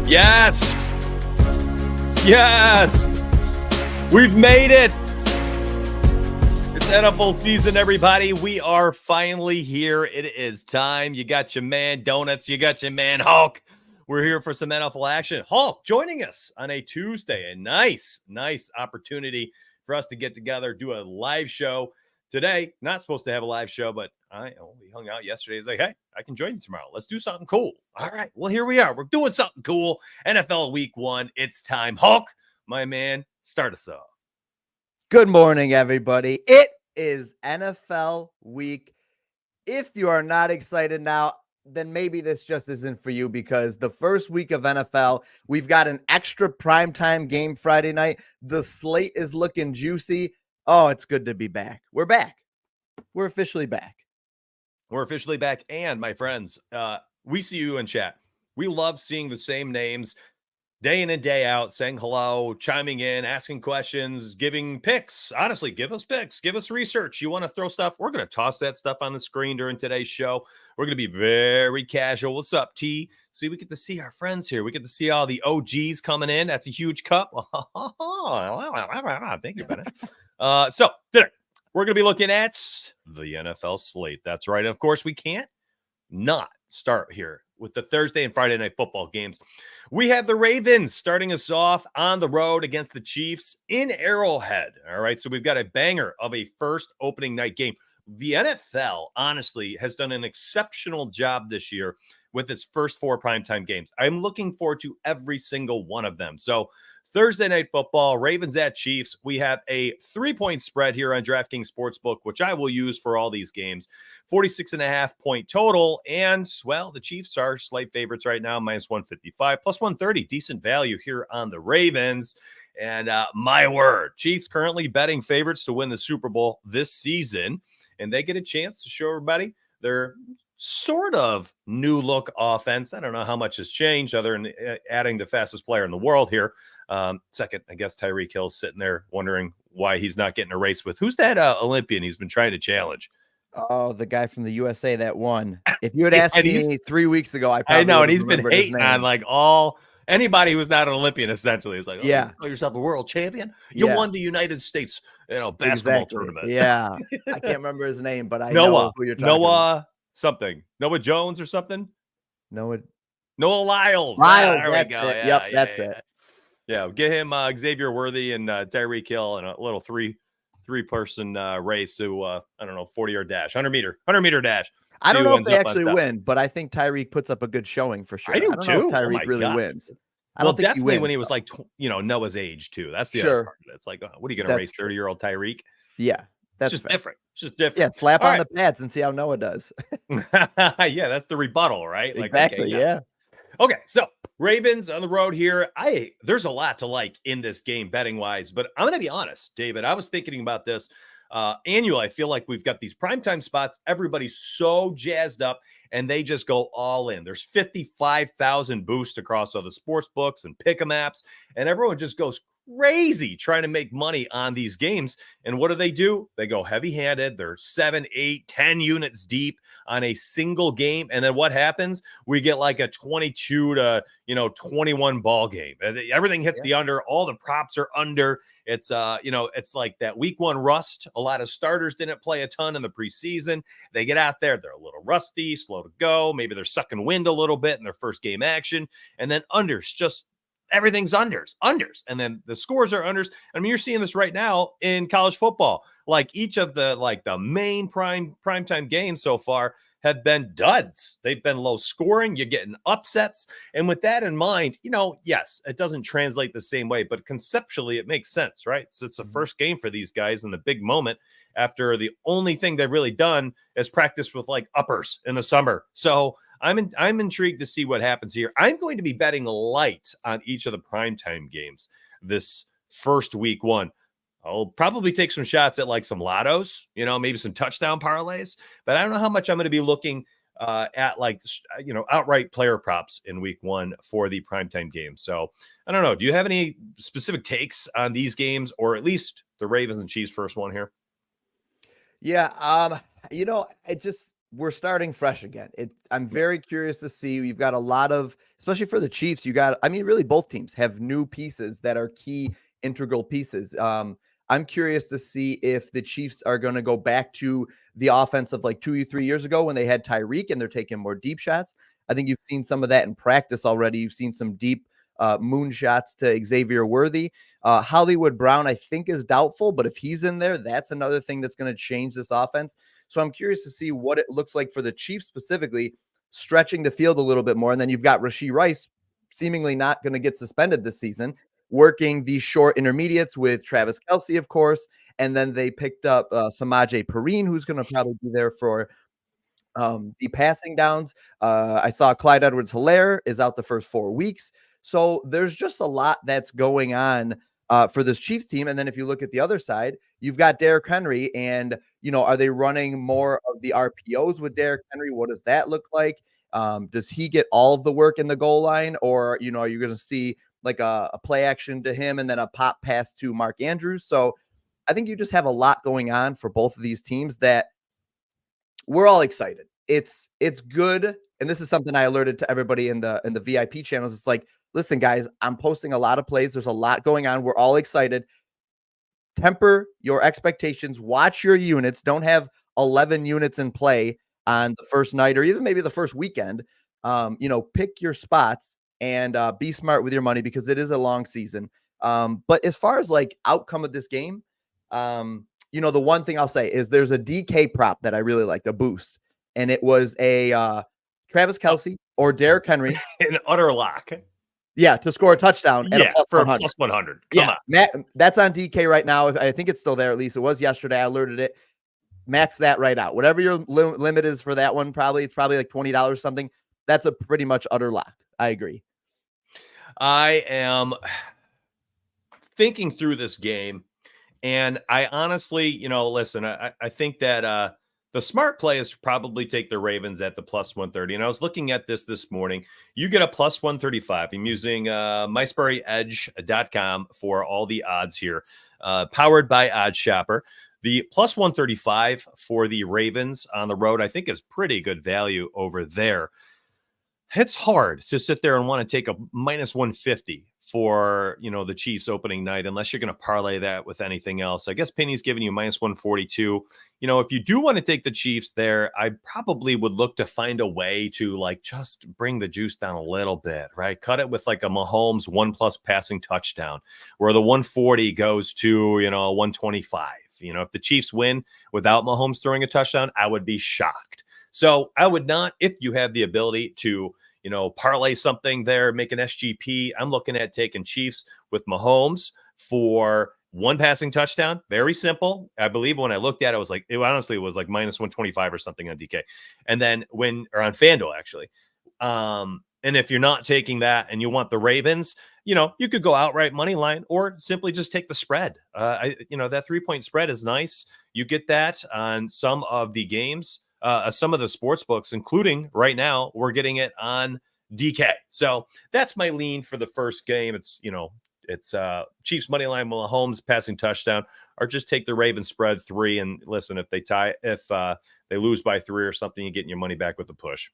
Yes. Yes. We've made it. It's NFL season, everybody. We are finally here. It is time. You got your man Donuts. You got your man Hulk. We're here for some NFL action. Hulk joining us on a Tuesday. A nice opportunity for us to get together, do a live show. Today, not supposed to have a live show, but we hung out yesterday. It's like, hey, I can join you tomorrow. Let's do something cool. All right. Well, here we are. We're doing something cool. NFL Week 1. It's time. Hulk, my man, start us off. Good morning, everybody. It is NFL Week. If you are not excited now, then maybe this just isn't for you, because the first week of NFL, we've got an extra primetime game Friday night. The slate is looking juicy. Oh, it's good to be back. We're back. We're officially back. We're officially back. And my friends, we see you in chat. We love seeing the same names day in and day out, saying hello, chiming in, asking questions, giving picks. Honestly, give us picks, give us research. You want to throw stuff? We're going to toss that stuff on the screen during today's show. We're going to be very casual. What's up, T? See, we get to see our friends here. We get to see all the OGs coming in. That's a huge cup. Thank you, Bennett. So today we're going to be looking at the NFL slate. That's right. And of course, we can't not start here with the Thursday and Friday night football games. We have the Ravens starting us off on the road against the Chiefs in Arrowhead. All right. So we've got a banger of a first opening night game. The NFL, honestly, has done an exceptional job this year with its first 4 primetime games. I'm looking forward to every single one of them. So Thursday night football, Ravens at Chiefs. We have a 3-point spread here on DraftKings Sportsbook, which I will use for all these games. 46.5 point total. And, well, the Chiefs are slight favorites right now, minus 155, plus 130. Decent value here on the Ravens. And my word, Chiefs currently betting favorites to win the Super Bowl this season. And they get a chance to show everybody their sort of new look offense. I don't know how much has changed other than adding the fastest player in the world here. Second, I guess Tyreek Hill's sitting there wondering why he's not getting a race with. Who's that Olympian he's been trying to challenge? Oh, the guy from the USA that won. If you had asked me 3 weeks ago, I know, and he's been hating on like anybody who's not an Olympian, essentially. It's like, oh, yeah, you call yourself a world champion? You won the United States, basketball tournament. Yeah, I can't remember his name, but I know who you're talking about. Noah Jones or something. Noah Lyles. There we go. That's it. Yeah, get him Xavier Worthy and Tyreek Hill in a little three-person race to 40-yard dash, 100-meter dash. I don't know if they actually win, but I think Tyreek puts up a good showing for sure. I do don't too. know if Tyreek really wins. I don't think definitely he wins, when he was like Noah's age too. That's the other part of it. It's like, what are you going to race 30-year-old Tyreek? Yeah, that's just different. It's just different. Yeah, slap on the pads and see how Noah does. Yeah, that's the rebuttal, right? Exactly. Yeah. Okay, so Ravens on the road here. There's a lot to like in this game betting wise, but I'm going to be honest, David. I was thinking about this annually. I feel like we've got these primetime spots. Everybody's so jazzed up and they just go all in. There's 55,000 boosts across all the sports books and pick'em apps, and everyone just goes crazy trying to make money on these games. And what do? They go heavy-handed. They're 7, 8, 10 units deep on a single game. And then what happens? We get like a 22 to 21 ball game. Everything hits the under. All the props are under. It's it's like that week 1 rust. A lot of starters didn't play a ton in the preseason. They get out there, they're a little rusty, slow to go. Maybe they're sucking wind a little bit in their first game action. And then unders, just everything's unders. And then the scores are unders. I mean, you're seeing this right now in college football. Like each of the main primetime games so far have been duds. They've been low scoring. You're getting upsets. And with that in mind, yes, it doesn't translate the same way, but conceptually it makes sense, right? So it's the first game for these guys in the big moment after the only thing they've really done is practice with like uppers in the summer. So I'm intrigued to see what happens here. I'm going to be betting light on each of the primetime games this first week 1. I'll probably take some shots at like some lottos, maybe some touchdown parlays, but I don't know how much I'm going to be looking at like, outright player props in week 1 for the primetime game. So I don't know. Do you have any specific takes on these games, or at least the Ravens and Chiefs first one here? Yeah. It just we're starting fresh again. I'm very curious to see. You've got a lot of, especially for the Chiefs, really both teams have new pieces that are key integral pieces. I'm curious to see if the Chiefs are going to go back to the offense of like 2 or 3 years ago when they had Tyreek and they're taking more deep shots. I think you've seen some of that in practice already. You've seen some deep moon shots to Xavier Worthy. Hollywood Brown, I think, is doubtful, but if he's in there, that's another thing that's going to change this offense. So I'm curious to see what it looks like for the Chiefs specifically, stretching the field a little bit more. And then you've got Rashee Rice, seemingly not going to get suspended this season, working these short intermediates with Travis Kelce, of course. And then they picked up Samaje Perine, who's going to probably be there for the passing downs. I saw Clyde Edwards-Helaire is out the first 4 weeks. So there's just a lot that's going on for this Chiefs team. And then if you look at the other side, you've got Derrick Henry. And, are they running more of the RPOs with Derrick Henry? What does that look like? Does he get all of the work in the goal line? Or, are you going to see like a play action to him and then a pop pass to Mark Andrews? So I think you just have a lot going on for both of these teams that we're all excited. It's good. And this is something I alerted to everybody in the VIP channels. It's like, listen, guys, I'm posting a lot of plays. There's a lot going on. We're all excited. Temper your expectations. Watch your units. Don't have 11 units in play on the first night or even maybe the first weekend. Pick your spots and be smart with your money because it is a long season. But as far as like outcome of this game, the one thing I'll say is there's a DK prop that I really liked, a boost. And it was a Travis Kelce or Derrick Henry. An utter lock. Yeah, to score a touchdown at a plus for 100. A plus 100. Come on. Matt, that's on DK right now. I think it's still there, at least. It was yesterday. I alerted it. Max that right out. Whatever your limit is for that one, it's probably like $20 something. That's a pretty much utter lock. I agree. I am thinking through this game, and I honestly, listen, I think that the smart play is to probably take the Ravens at the plus 130. And I was looking at this morning. You get a plus 135. I'm using mySparyEdge.com for all the odds here, powered by Odds Shopper. The plus 135 for the Ravens on the road, I think, is pretty good value over there. It's hard to sit there and want to take a minus 150 for, the Chiefs opening night, unless you're going to parlay that with anything else. I guess Penny's giving you minus 142. If you do want to take the Chiefs there, I probably would look to find a way to like just bring the juice down a little bit, right? Cut it with like a Mahomes 1+ passing touchdown where the 140 goes to, 125. If the Chiefs win without Mahomes throwing a touchdown, I would be shocked. So I would not, if you have the ability to, parlay something there, make an SGP. I'm looking at taking Chiefs with Mahomes for one passing touchdown. Very simple. I believe when I looked at it, it was like minus 125 or something on DK. And then or on FanDuel, actually. And if you're not taking that and you want the Ravens, you could go outright money line or simply just take the spread. That 3-point spread is nice. You get that on some of the games. Some of the sports books, including right now, we're getting it on DK. So that's my lean for the first game. It's Chiefs money line, Mahomes passing touchdown, or just take the Ravens spread 3. And listen, if they they lose by 3 or something, you're getting your money back with the push.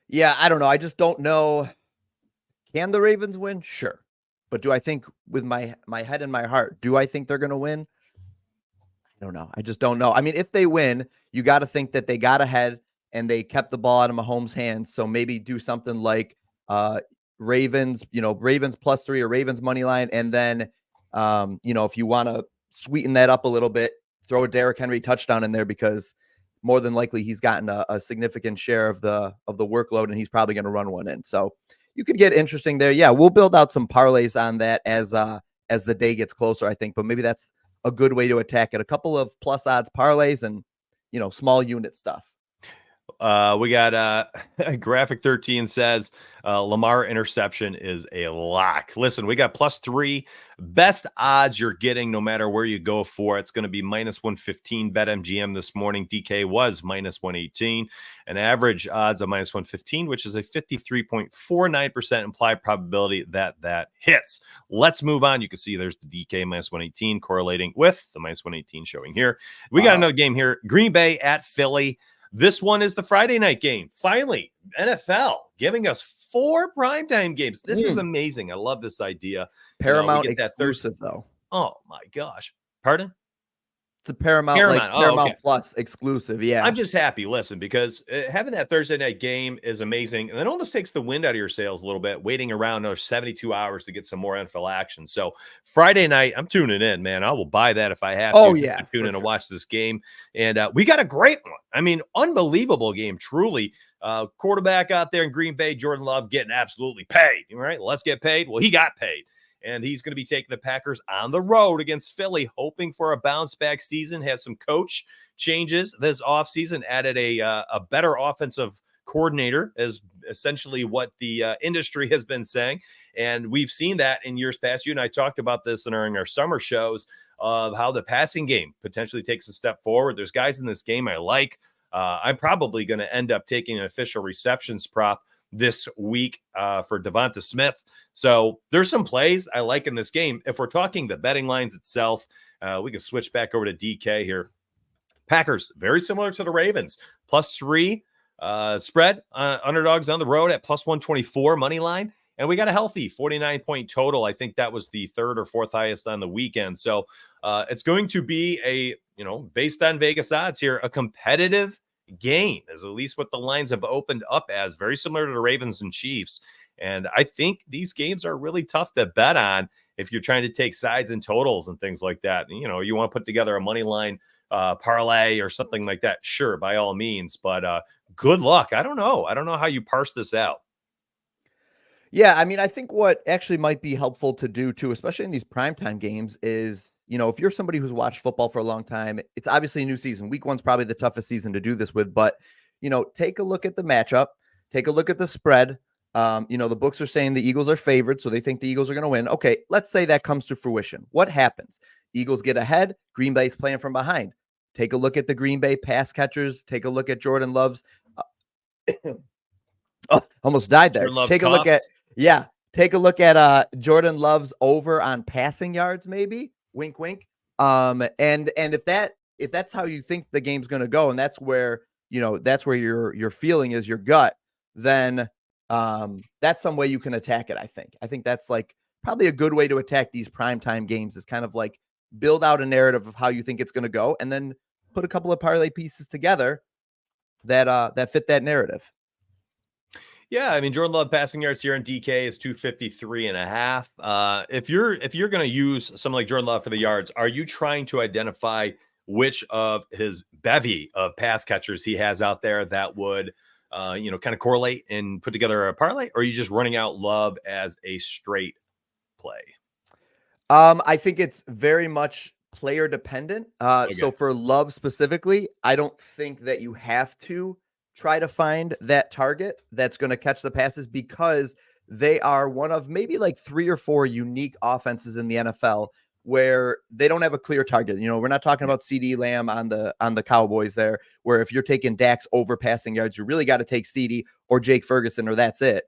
Yeah, I don't know. I just don't know. Can the Ravens win? Sure. But do I think with my head and my heart, do I think they're going to win? I don't know. I just don't know. I mean, if they win, you got to think that they got ahead and they kept the ball out of Mahomes' hands. So maybe do something like Ravens, Ravens +3 or Ravens money line. And then, if you want to sweeten that up a little bit, throw a Derrick Henry touchdown in there because more than likely he's gotten a significant share of the workload and he's probably going to run one in. So you could get interesting there. Yeah, we'll build out some parlays on that as the day gets closer, I think. But maybe that's a good way to attack it. A couple of plus odds parlays and, small unit stuff. We got Graphic 13 says Lamar interception is a lock. Listen, we got +3 best odds you're getting no matter where you go for. It's going to be minus 115 BetMGM this morning. DK was minus 118, an average odds of minus 115, which is a 53.49% implied probability that hits. Let's move on. You can see there's the DK minus 118 correlating with the minus 118 showing here. We got another game here. Green Bay at Philly. This one is the Friday night game. Finally, NFL giving us 4 primetime games. This is amazing. I love this idea. Paramount we get that exclusive, though. Oh, my gosh. Pardon? It's a Paramount Plus exclusive. Yeah. I'm just happy. Listen, because having that Thursday night game is amazing. And it almost takes the wind out of your sails a little bit, waiting around another 72 hours to get some more NFL action. So Friday night, I'm tuning in, man. I will buy that if I have to tune in and watch this game. And we got a great one. I mean, unbelievable game, truly. Quarterback out there in Green Bay, Jordan Love, getting absolutely paid. All right, let's get paid. Well, he got paid. And he's going to be taking the Packers on the road against Philly, hoping for a bounce-back season. Has some coach changes this offseason, added a better offensive coordinator, is essentially what the industry has been saying. And we've seen that in years past. You and I talked about this during our summer shows of how the passing game potentially takes a step forward. There's guys in this game I like. I'm probably going to end up taking an official receptions prop this week for Devonta Smith. So there's some plays I like in this game. If we're talking the betting lines itself, we can switch back over to DK here. Packers, very similar to the Ravens, +3 spread, underdogs on the road at +124 money line. And we got a healthy 49-point total. I think that was the 3rd or 4th highest on the weekend. So it's going to be based on Vegas odds here, a competitive game, is at least what the lines have opened up as, very similar to the Ravens and Chiefs. And I think these games are really tough to bet on if you're trying to take sides and totals and things like that. You want to put together a money line parlay or something like that. Sure, by all means, but good luck. I don't know how you parse this out. Yeah, I mean, I think what actually might be helpful to do too, especially in these primetime games, is, if you're somebody who's watched football for a long time, it's obviously a new season. Week 1's probably the toughest season to do this with, but, take a look at the matchup, take a look at the spread. The books are saying the Eagles are favored, so they think the Eagles are going to win. Okay, let's say that comes to fruition. What happens? Eagles get ahead. Green Bay's playing from behind. Take a look at the Green Bay pass catchers. Take a look at Jordan Love's. Almost died there. Take a look at Jordan Love's over on passing yards, maybe. Wink, wink. And if that's how you think the game's going to go, and that's where your feeling is, your gut, then that's some way you can attack it. I think that's like probably a good way to attack these primetime games, is kind of like build out a narrative of how you think it's going to go, and then put a couple of parlay pieces together that fit that narrative. Yeah, I mean, Jordan Love passing yards here in DK is 253.5. If you're going to use someone like Jordan Love for the yards, are you trying to identify which of his bevy of pass catchers he has out there that would kind of correlate and put together a parlay, or are you just running out Love as a straight play? I think it's very much player dependent. Okay. So for Love specifically, I don't think that you have to try to find that target that's going to catch the passes, because they are one of maybe like 3 or 4 unique offenses in the NFL where they don't have a clear target. We're not talking about CeeDee Lamb on the Cowboys there, where if you're taking Dak's over passing yards, you really got to take CeeDee or Jake Ferguson, or that's it.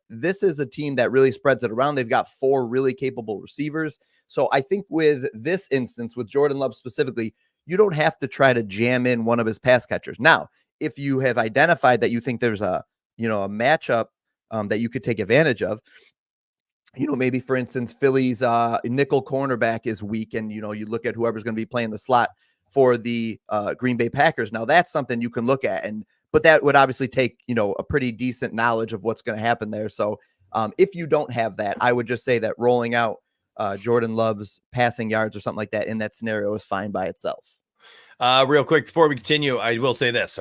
This is a team that really spreads it around. They've got 4 really capable receivers. So I think with this instance, with Jordan Love specifically, you don't have to try to jam in one of his pass catchers. Now, if you have identified that you think there's a matchup that you could take advantage of, maybe for instance, Philly's nickel cornerback is weak, and you look at whoever's going to be playing the slot for the Green Bay Packers. Now that's something you can look at, but that would obviously take a pretty decent knowledge of what's going to happen there. So if you don't have that, I would just say that rolling out Jordan Love's passing yards or something like that in that scenario is fine by itself. Real quick, before we continue, I will say this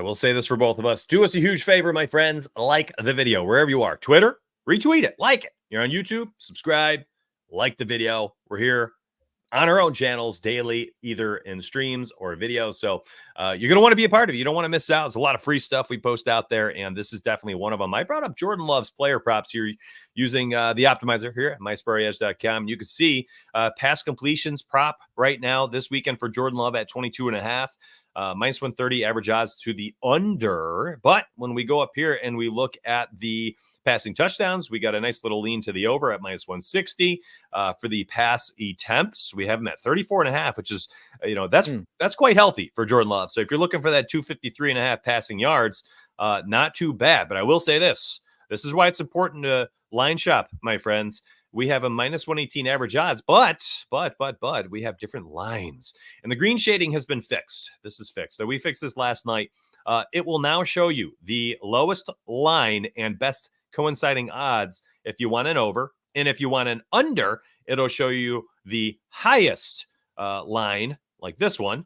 for both of us. Do us a huge favor, my friends. Like the video wherever you are. Twitter, retweet it, like it. You're on YouTube, subscribe, like the video. We're here on our own channels daily, either in streams or videos. So you're going to want to be a part of it. You don't want to miss out. There's a lot of free stuff we post out there, and this is definitely one of them. I brought up Jordan Love's player props here using the optimizer here at myspurryedge.com. You can see pass completions prop right now this weekend for Jordan Love at 22.5. Minus 130 average odds to the under. But when we go up here and we look at the passing touchdowns, we got a nice little lean to the over at minus 160. For the pass attempts, we have them at 34.5, which is, that's quite healthy for Jordan Love. So if you're looking for that 253.5 passing yards, not too bad. But I will say this is why it's important to line shop, my friends. We have a minus 118 average odds, but we have different lines. And the green shading has been fixed. This is fixed. So we fixed this last night. It will now show you the lowest line and best coinciding odds if you want an over. And if you want an under, it'll show you the highest line, like this one,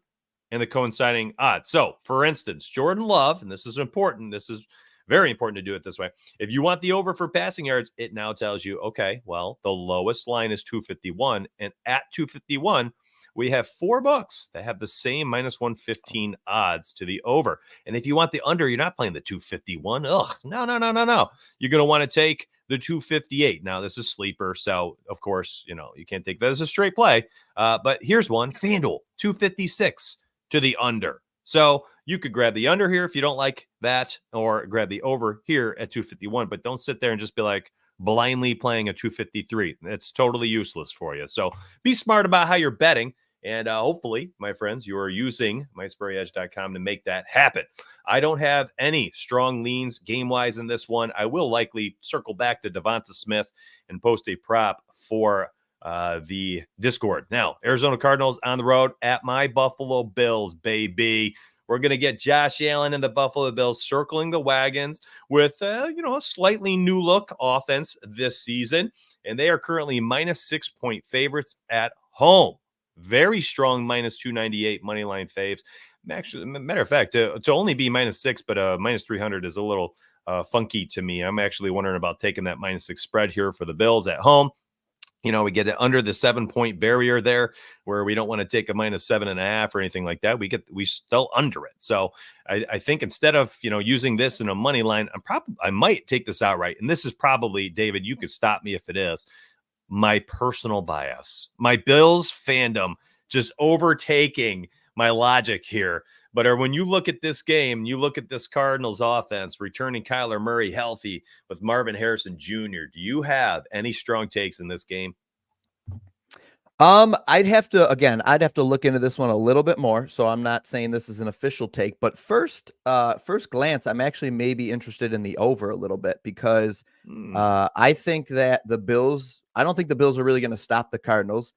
and the coinciding odds. So, for instance, Jordan Love, and this is important. This is very important to do it this way. If you want the over for passing yards, it now tells you, okay, well, the lowest line is 251. And at 251, we have 4 books that have the same minus 115 odds to the over. And if you want the under, you're not playing the 251. No. You're going to want to take the 258. Now, this is sleeper. So, of course, you can't take that as a straight play. But here's one, FanDuel, 256 to the under. So you could grab the under here if you don't like that, or grab the over here at 251, but don't sit there and just be like blindly playing a 253. It's totally useless for you. So be smart about how you're betting. And hopefully, my friends, you are using myspurryedge.com to make that happen. I don't have any strong leans game-wise in this one. I will likely circle back to Devonta Smith and post a prop for the Discord. Now, Arizona Cardinals on the road at my Buffalo Bills, baby. We're going to get Josh Allen and the Buffalo Bills circling the wagons with, a slightly new look offense this season. And they are currently minus 6-point favorites at home. Very strong minus 298 money line faves. Actually, matter of fact, to only be minus 6, but minus 300 is a little funky to me. I'm actually wondering about taking that minus 6 spread here for the Bills at home. We get it under the 7-point barrier there, where we don't want to take a minus 7.5 or anything like that. We still under it. So I think instead of using this in a money line, I might take this outright. And this is probably, David, you could stop me if it is, my personal bias, my Bills fandom just overtaking my logic here. But when you look at this game, you look at this Cardinals offense, returning Kyler Murray healthy with Marvin Harrison Jr., do you have any strong takes in this game? I'd have to look into this one a little bit more. So I'm not saying this is an official take, but first glance, I'm actually maybe interested in the over a little bit, because I think that I don't think the Bills are really going to stop the Cardinals,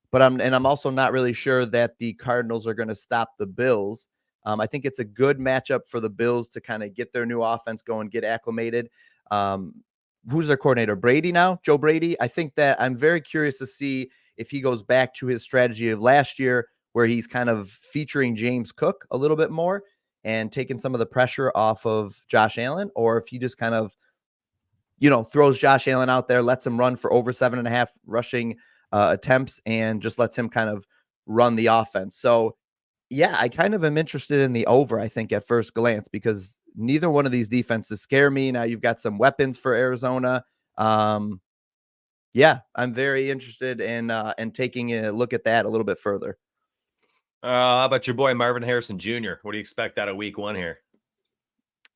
but I'm also not really sure that the Cardinals are going to stop the Bills. I think it's a good matchup for the Bills to kind of get their new offense going, get acclimated. Who's their coordinator? Brady now? Joe Brady? I think that I'm very curious to see if he goes back to his strategy of last year, where he's kind of featuring James Cook a little bit more and taking some of the pressure off of Josh Allen, or if he just kind of, throws Josh Allen out there, lets him run for over 7.5 rushing attempts, and just lets him kind of run the offense. So, yeah, I kind of am interested in the over, I think, at first glance, because neither one of these defenses scare me. Now you've got some weapons for Arizona. Yeah, I'm very interested in taking a look at that a little bit further. How about your boy Marvin Harrison Jr.? What do you expect out of week 1 here?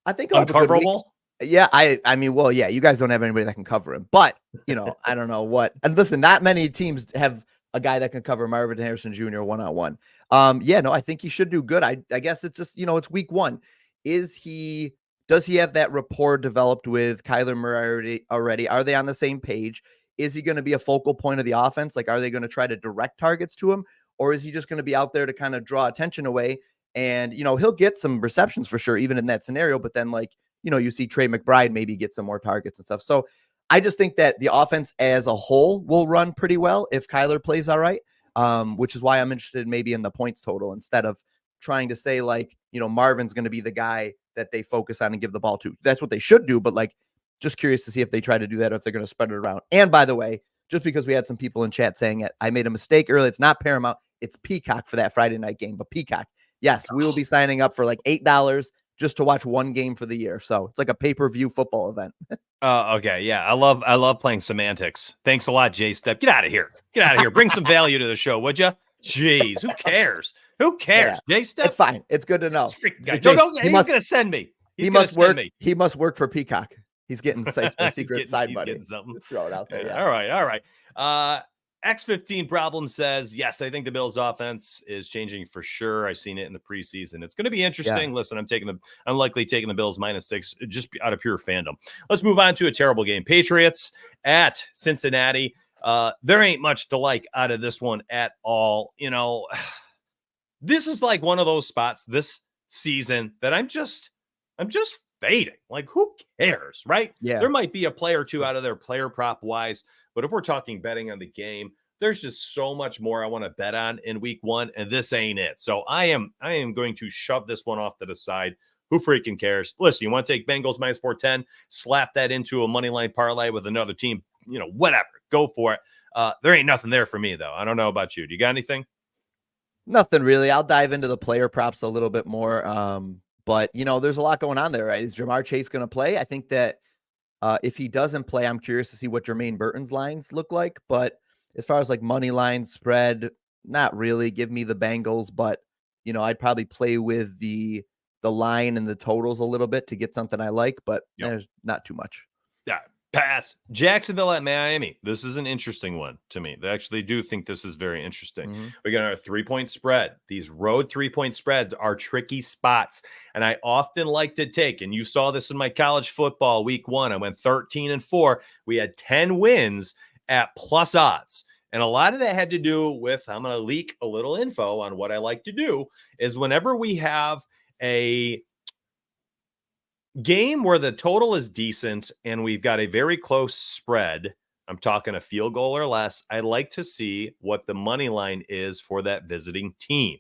I think uncoverable. Yeah, I mean, well, yeah, you guys don't have anybody that can cover him, but I don't know what. And listen, not many teams have a guy that can cover Marvin Harrison Jr. one-on-one. I think he should do good. I guess it's just, it's week 1. Does he have that rapport developed with Kyler Murray already? Are they on the same page? Is he going to be a focal point of the offense? Like, are they going to try to direct targets to him, or is he just going to be out there to kind of draw attention away? And, he'll get some receptions for sure, even in that scenario. But then, you see Trey McBride maybe get some more targets and stuff. So I just think that the offense as a whole will run pretty well if Kyler plays all right, which is why I'm interested maybe in the points total, instead of trying to say Marvin's going to be the guy that they focus on and give the ball to. That's what they should do. But just curious to see if they try to do that, or if they're going to spread it around. And by the way, just because we had some people in chat saying it, I made a mistake earlier. It's not Paramount. It's Peacock for that Friday night game. But Peacock, yes, we will be signing up for $8 just to watch one game for the year. So it's like a pay-per-view football event. Okay. Yeah. I love playing semantics. Thanks a lot, J-Step. Get out of here. Bring some value to the show, would you? Jeez, who cares? Yeah. J-Step? It's fine. It's good to know. He's going to send me. He must work for Peacock. He's getting a secret side he's buddy. getting something. Throw it out there. Yeah. All right. X15 problem says, yes, I think the Bills offense is changing for sure. I've seen it in the preseason. It's going to be interesting. Yeah. Listen, I'm likely taking the Bills -6 just out of pure fandom. Let's move on to a terrible game. Patriots at Cincinnati. There ain't much to like out of this one at all. You know, this is like one of those spots this season that I'm just fading. Like, who cares, right? Yeah. There might be a play or two out of there player prop wise, but if we're talking betting on the game, there's just so much more I want to bet on in week 1, and this ain't it. So I am going to shove this one off to the side. Who freaking cares? Listen, you want to take Bengals -410, slap that into a money line parlay with another team, you know, whatever, go for it. There ain't nothing there for me, though. I don't know about you. Do you got anything? Nothing really. I'll dive into the player props a little bit more. But, you know, there's a lot going on there, right? Is Jamar Chase going to play? I think that if he doesn't play, I'm curious to see what Jermaine Burton's lines look like. But as far as like money line spread, not really. Give me the Bengals, but, you know, I'd probably play with the line and the totals a little bit to get something I like, but there's not too much. Yeah. Pass. Jacksonville at Miami. This is an interesting one to me. I actually do think this is very interesting. We got our 3-point spread. These road 3-point spreads are tricky spots. And I often like to take, and you saw this in my college football week 1. I went 13-4. We had 10 wins at plus odds. And a lot of that had to do with, I'm going to leak a little info on what I like to do, is whenever we have a game where the total is decent and we've got a very close spread, I'm talking a field goal or less, I like to see what the money line is for that visiting team.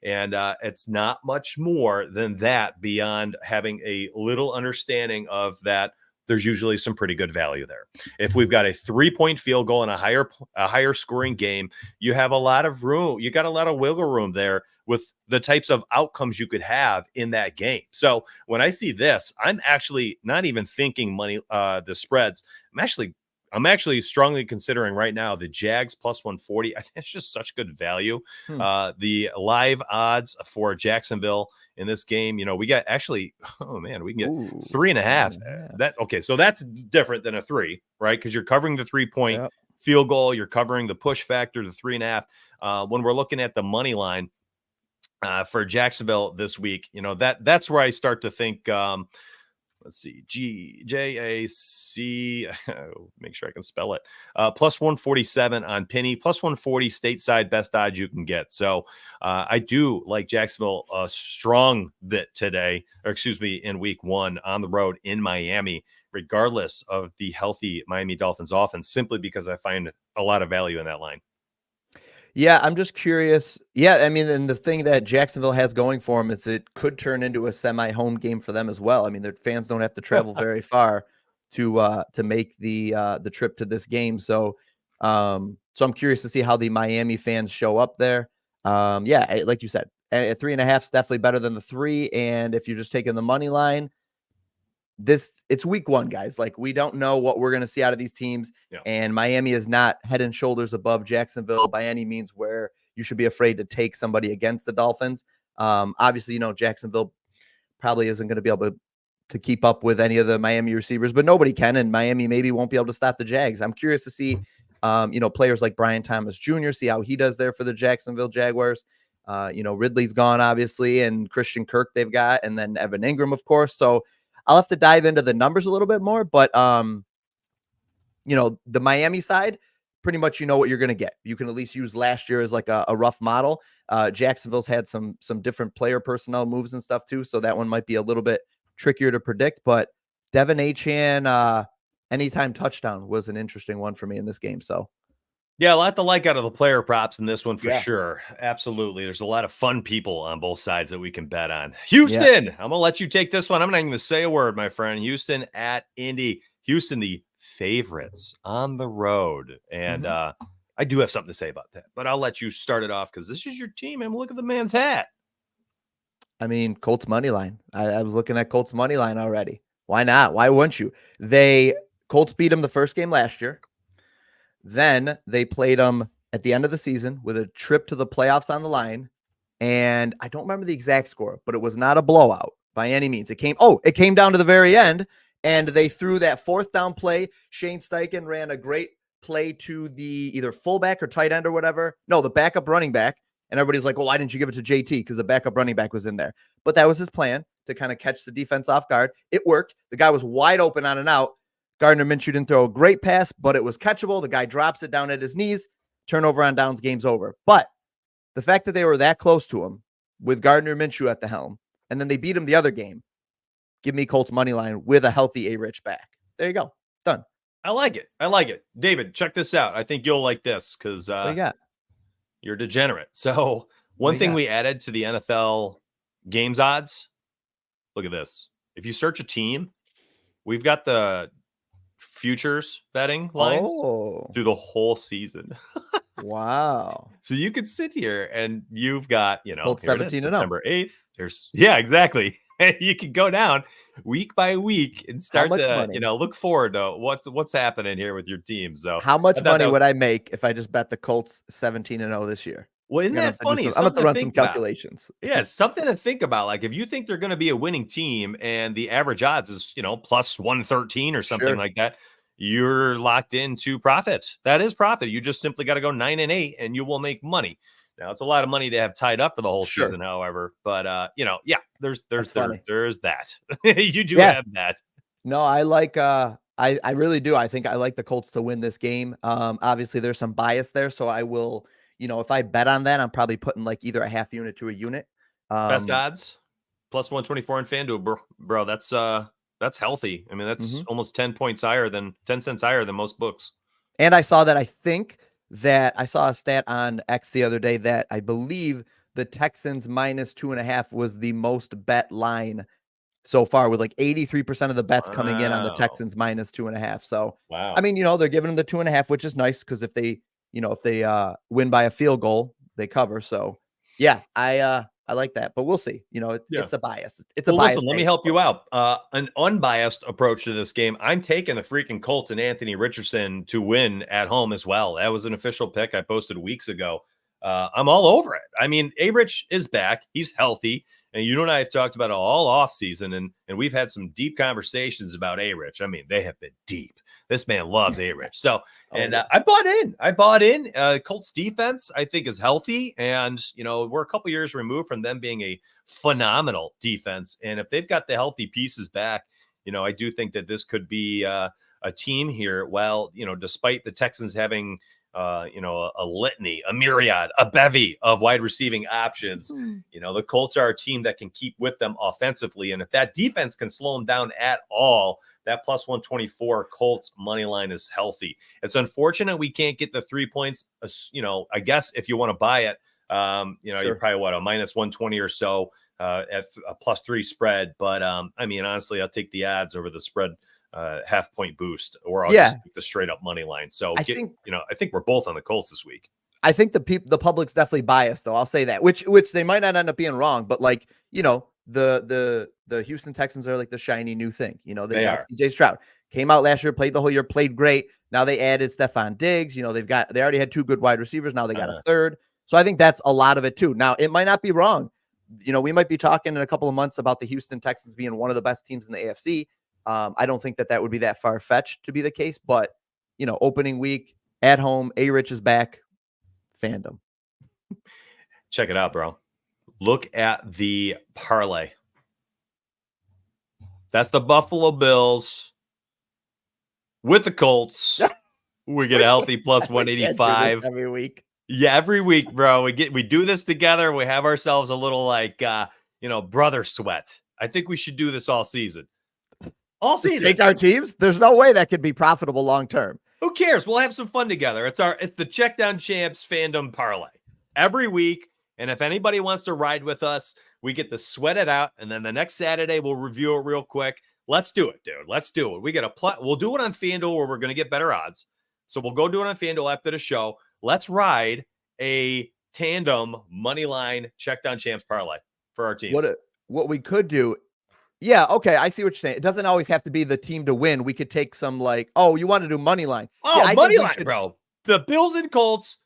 And it's not much more than that beyond having a little understanding of that. There's usually some pretty good value there. If we've got a 3-point field goal in a higher scoring game, you have a lot of room. You got a lot of wiggle room there with the types of outcomes you could have in that game. So when I see this, I'm actually not even thinking the spreads. I'm actually strongly considering right now the Jags plus 140. I think it's just such good value. The live odds for Jacksonville in this game, you know, we got actually, we can get 3.5. So that's different than a 3, right? Because you're covering the 3-point field goal, you're covering the push factor, the 3.5. When we're looking at the money line for Jacksonville this week, you know, that's where I start to think. Let's see, GJAC, make sure I can spell it. Plus 147 on Penny, plus 140 stateside best odds you can get. So I do like Jacksonville a strong bit today, in week 1 on the road in Miami, regardless of the healthy Miami Dolphins offense, simply because I find a lot of value in that line. Yeah, I'm just curious. Yeah, I mean, and the thing that Jacksonville has going for them is it could turn into a semi-home game for them as well. I mean, their fans don't have to travel very far to make the trip to this game. So I'm curious to see how the Miami fans show up there. Like you said, at 3.5 is definitely better than the 3. And if you're just taking the money line, it's week 1, guys. Like, we don't know what we're going to see out of these teams. And Miami is not head and shoulders above Jacksonville by any means where you should be afraid to take somebody against the Dolphins. Obviously, you know, Jacksonville probably isn't going to be able to keep up with any of the Miami receivers, but nobody can. And Miami maybe won't be able to stop the Jags. I'm curious to see, players like Brian Thomas Jr., see how he does there for the Jacksonville Jaguars. Ridley's gone, obviously, and Christian Kirk they've got, and then Evan Ingram, of course. So I'll have to dive into the numbers a little bit more, but the Miami side, pretty much you know what you're going to get. You can at least use last year as like a rough model. Jacksonville's had some different player personnel moves and stuff too, so that one might be a little bit trickier to predict. But Devin Achane, anytime touchdown was an interesting one for me in this game. So yeah, a lot to like out of the player props in this one for sure. Absolutely. There's a lot of fun people on both sides that we can bet on. Houston, I'm going to let you take this one. I'm not even going to say a word, my friend. Houston at Indy. Houston, the favorites on the road. And I do have something to say about that, but I'll let you start it off because this is your team. And look at the man's hat. I mean, Colts money line. I was looking at Colts money line already. Why not? Why wouldn't you? Colts beat them the first game last year. Then they played them at the end of the season with a trip to the playoffs on the line. And I don't remember the exact score, but it was not a blowout by any means. It came down to the very end. and they threw that fourth down play. Shane Steichen ran a great play to the either fullback or tight end or whatever. No, the backup running back. And everybody's like, well, why didn't you give it to JT? Because the backup running back was in there. But that was his plan, to kind of catch the defense off guard. It worked. The guy was wide open on and out. Gardner Minshew didn't throw a great pass, but it was catchable. The guy drops it down at his knees. Turnover on downs, game's over. But the fact that they were that close to him with Gardner Minshew at the helm, and then they beat him the other game, give me Colts money line with a healthy A-Rich back. There you go. Done. I like it. I like it. David, check this out. I think you'll like this because What do you got? you're degenerate. So one thing we added to the NFL games odds, look at this. If you search a team, we've got the futures betting lines through the whole season. Wow. So you could sit here and you've got, Colts 17 and September 8th. Yeah, exactly. You can go down week by week and start to, look forward to what's happening here with your team. So how much money would I make if I just bet the Colts 17-0 this year? Well, isn't that funny? I'm going to run some calculations. Yeah, something to think about. Like if you think they're going to be a winning team and the average odds is, plus 113 or something like that, you're locked into profit. That is profit. You just simply got to go 9-8 and you will make money. Now it's a lot of money to have tied up for the whole season, however, but there's that. You do have that. No, I like I really do. I think I like the Colts to win this game. Obviously there's some bias there, so I will, if I bet on that, I'm probably putting like either a half unit to a unit. Best odds plus 124 in FanDuel, bro. That's healthy. I mean, that's almost 10 cents higher than most books. And I saw that I saw a stat on X the other day that I believe the Texans minus 2.5 was the most bet line so far, with like 83% of the bets coming in on the Texans minus 2.5. So, I mean, they're giving them the 2.5, which is nice because if they win by a field goal, they cover. So yeah, I like that, but we'll see. It's a bias. Listen, let me help you out. An unbiased approach to this game. I'm taking the freaking Colts and Anthony Richardson to win at home as well. That was an official pick I posted weeks ago. I'm all over it. I mean, A-Rich is back. He's healthy. And you and I have talked about it all off season, and we've had some deep conversations about A-Rich. I mean, they have been deep. This man loves A-Rich. So, I bought in. Colts defense, I think, is healthy. And, we're a couple years removed from them being a phenomenal defense. And if they've got the healthy pieces back, I do think that this could be a team here. Well, despite the Texans having, a litany, a myriad, a bevy of wide receiving options, the Colts are a team that can keep with them offensively. And if that defense can slow them down at all, that plus 124 Colts money line is healthy. It's unfortunate we can't get the 3 points. I guess if you want to buy it, you're probably a minus 120 or so at a +3 spread. But I mean, honestly, I'll take the odds over the spread half point boost, or I'll just take the straight up money line. So I think we're both on the Colts this week. I think the public's definitely biased, though. I'll say that, which they might not end up being wrong, but like, the Houston Texans are like the shiny new thing. They got CJ Stroud, came out last year, played the whole year, played great. Now they added Stephon Diggs. They already had 2 good wide receivers. Now they got a third. So I think that's a lot of it too. Now it might not be wrong. We might be talking in a couple of months about the Houston Texans being one of the best teams in the AFC. I don't think that would be that far fetched to be the case, but opening week at home, A-Rich is back. Fandom. Check it out, bro. Look at the parlay. That's the Buffalo Bills with the Colts. We get a healthy plus 185 every week. Yeah, every week, bro. We do this together. We have ourselves a little brother sweat. I think we should do this all season. All season. Take our teams. There's no way that could be profitable long term. Who cares? We'll have some fun together. It's the Check Down Champs fandom parlay every week. And if anybody wants to ride with us, we get to sweat it out. And then the next Saturday, we'll review it real quick. Let's do it, dude. Let's do it. We get we'll do it on FanDuel where we're going to get better odds. So we'll go do it on FanDuel after the show. Let's ride a tandem money line Check Down Champs parlay for our teams. What we could do. Yeah, okay, I see what you're saying. It doesn't always have to be the team to win. We could take some you want to do money line. Oh, money line, bro. The Bills and Colts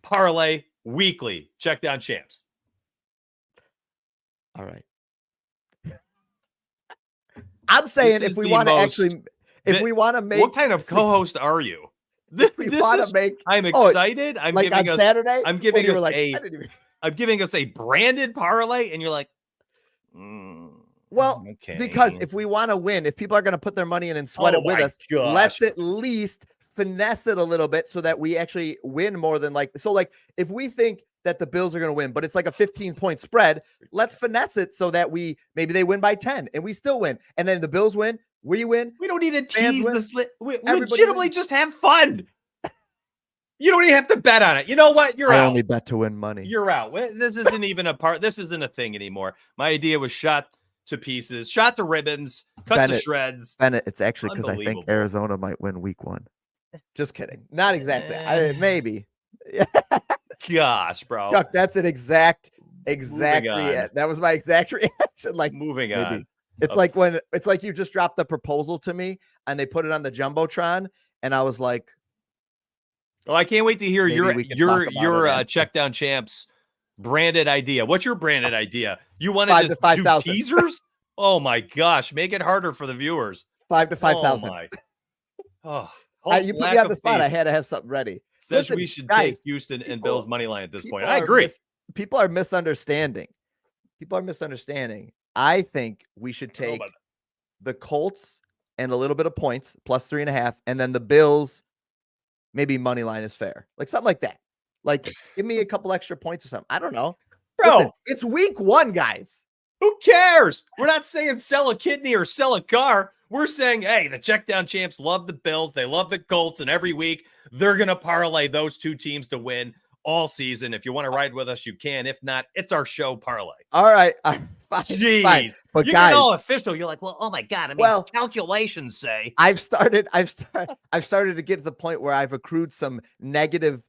parlay weekly Check Down Champs. All right. I'm saying if we want to actually, if we want to make, what kind of co-host are you? We want to make. I'm excited. I'm like giving on us Saturday. I'm giving us I'm giving us a branded parlay, and you're like, well, okay. Because if we want to win, if people are going to put their money in and sweat it with us, let's at least finesse it a little bit so that we actually win more than like. So like if we think that the Bills are going to win, but it's like a 15-point spread, let's finesse it so that maybe they win by 10 and we still win. And then the Bills win, we win. We don't need to tease this. We legitimately just have fun. You don't even have to bet on it. You know what? You're out. I only bet to win money. You're out. This isn't even a part. This isn't a thing anymore. My idea was shot to pieces, shot to ribbons, cut to shreds. Bennett, it's actually because I think Arizona might win week 1. Just kidding. Not exactly. Maybe. Gosh, bro. Chuck, that's an exact reaction. That was my exact reaction. Like moving on. It's like when it's like you just dropped the proposal to me and they put it on the Jumbotron, and I was like, well, I can't wait to hear your check down champs branded idea. What's your branded idea? You wanted to 5, do teasers? Oh my gosh, make it harder for the viewers. 5 to 5,000. Oh, you put me on the spot. I had to have something ready. Says we should take Houston and Bills money line at this point. I agree. People are misunderstanding. I think we should take the Colts and a little bit of points, plus 3.5, and then the Bills. Maybe money line is fair. Like something like that. Like give me a couple extra points or something. I don't know. Bro, listen, it's week 1, guys. Who cares? We're not saying sell a kidney or sell a car. We're saying, hey, the check down champs love the Bills. They love the Colts. And every week they're going to parlay those two teams to win all season. If you want to ride with us, you can. If not, it's our show parlay. All right. Jeez. Fine. But you're guys, all official. You're like, well, oh my God. I mean, calculations say. I've started to get to the point where I've accrued some negative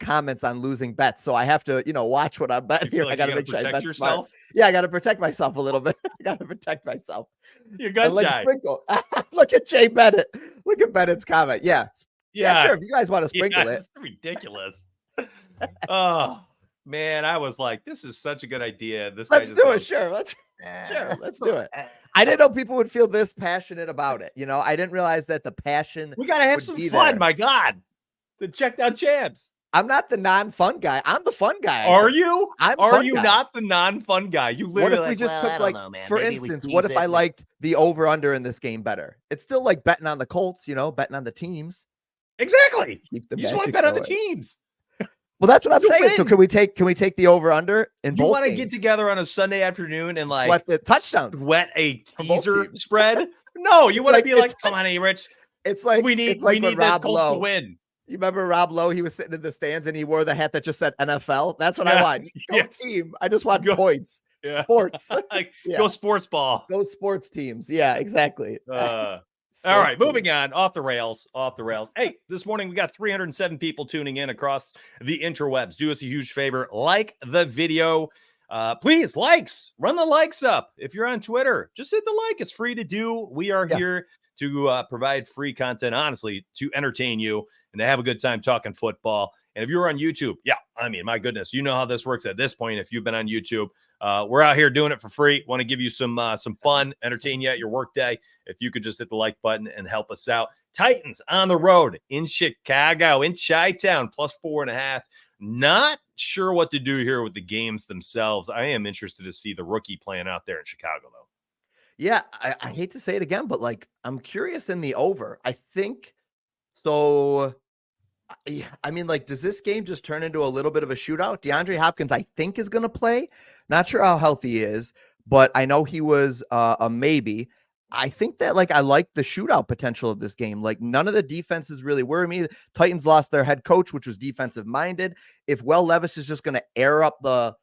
comments on losing bets. So I have to, watch what I'm betting here. I got to make sure I bet smart. Yeah, I got to protect myself a little bit. I got to protect myself. You're good, sprinkle. Look at Jay Bennett. Look at Bennett's comment. Yeah, sure. If you guys want to sprinkle it. It's ridiculous. Oh. Man, I was like, this is such a good idea. Let's do it. Sure. Let's do it. I didn't know people would feel this passionate about it. I didn't realize that the passion. We got to have some fun. My God. The check down champs. I'm not the non-fun guy. I'm the fun guy. Are you? Are you not the non-fun guy? You literally. What if we just took for instance, what if I liked the over/under in this game better? It's still like betting on the Colts, betting on the teams. Exactly. You just want to bet on the teams. Well, that's what I'm saying. So can we take the over under in both? You want to get together on a Sunday afternoon and like sweat the touchdowns, sweat a teaser spread? No, you want to be like, come on, Rich. It's like we need the Colts to win. You remember Rob Lowe? He was sitting in the stands and he wore the hat that just said NFL. That's what I want. Go team. I just want points. Yeah. Sports. Go sports ball. Go sports teams. Yeah, exactly. All right, moving on. Off the rails. Hey, this morning we got 307 people tuning in across the interwebs. Do us a huge favor. Like the video. Please, likes. Run the likes up. If you're on Twitter, just hit the like. It's free to do. We are here to provide free content, honestly, to entertain you and to have a good time talking football. And if you're on YouTube, my goodness, you know how this works at this point. If you've been on YouTube, we're out here doing it for free. Want to give you some fun, entertain you at your workday. If you could just hit the like button and help us out. Titans on the road in Chicago, in Chi-Town, plus 4.5. Not sure what to do here with the games themselves. I am interested to see the rookie playing out there in Chicago, though. Yeah, I hate to say it again, but I'm curious in the over. I think so. I mean, does this game just turn into a little bit of a shootout? DeAndre Hopkins, I think, is going to play. Not sure how healthy he is, but I know he was a maybe. I think that I like the shootout potential of this game. None of the defenses really worry me. Titans lost their head coach, which was defensive minded. If Will Levis is just going to air up the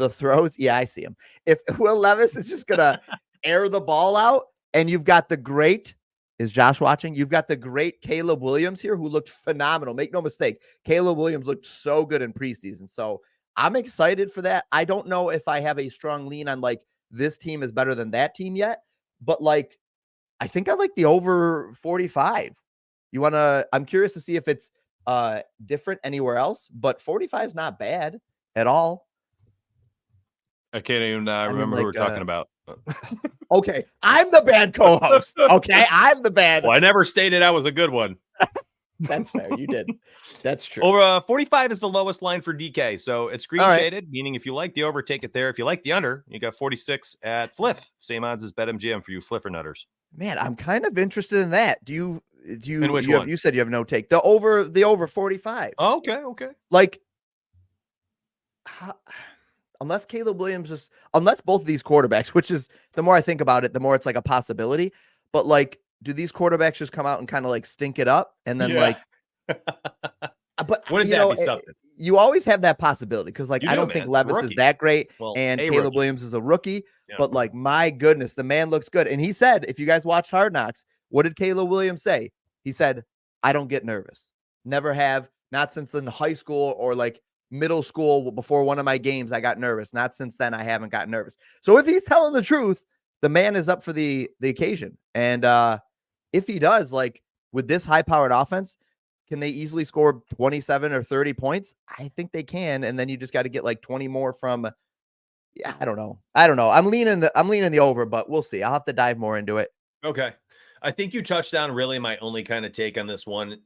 throws, I see him. If Will Levis is just going to air the ball out, and you've got the great. Is Josh watching? You've got the great Caleb Williams here who looked phenomenal. Make no mistake. Caleb Williams looked so good in preseason. So I'm excited for that. I don't know if I have a strong lean on this team is better than that team yet, but I think I like the over 45. I'm curious to see if it's different anywhere else, but 45 is not bad at all. I can't even remember who we're talking about. Okay, I'm the bad co-host. Okay, I'm the bad. Well, I never stated I was a good one. That's fair. You did. That's true. Over 45 is the lowest line for DK. So it's screen shaded, meaning if you like the over, take it there. If you like the under, you got 46 at Fliff. Same odds as BetMGM for you Fliffer nutters. Man, I'm kind of interested in that. Do you In which one? You said you have no take. The over 45. Oh, okay. Like, unless Caleb Williams unless both of these quarterbacks, which is, the more I think about it, the more it's like a possibility. But like, do these quarterbacks just come out and kind of like stink it up and then like, but wouldn't that be something? You always have that possibility because like, I don't think Levis is that great, and Caleb Williams is a rookie. Yeah. But like, my goodness, the man looks good. And he said, if you guys watched Hard Knocks, what did Caleb Williams say? He said, I don't get nervous. Never have. Not since in high school or like middle school before one of my games, I got nervous. Not since then, I haven't gotten nervous. So if he's telling the truth, the man is up for the occasion. And if he does, like with this high-powered offense, can they easily score 27 or 30 points? I think they can. And then you just got to get like 20 more from, yeah, I don't know. I'm leaning the over, but we'll see. I'll have to dive more into it. Okay. I think you touched on really my only kind of take on this one.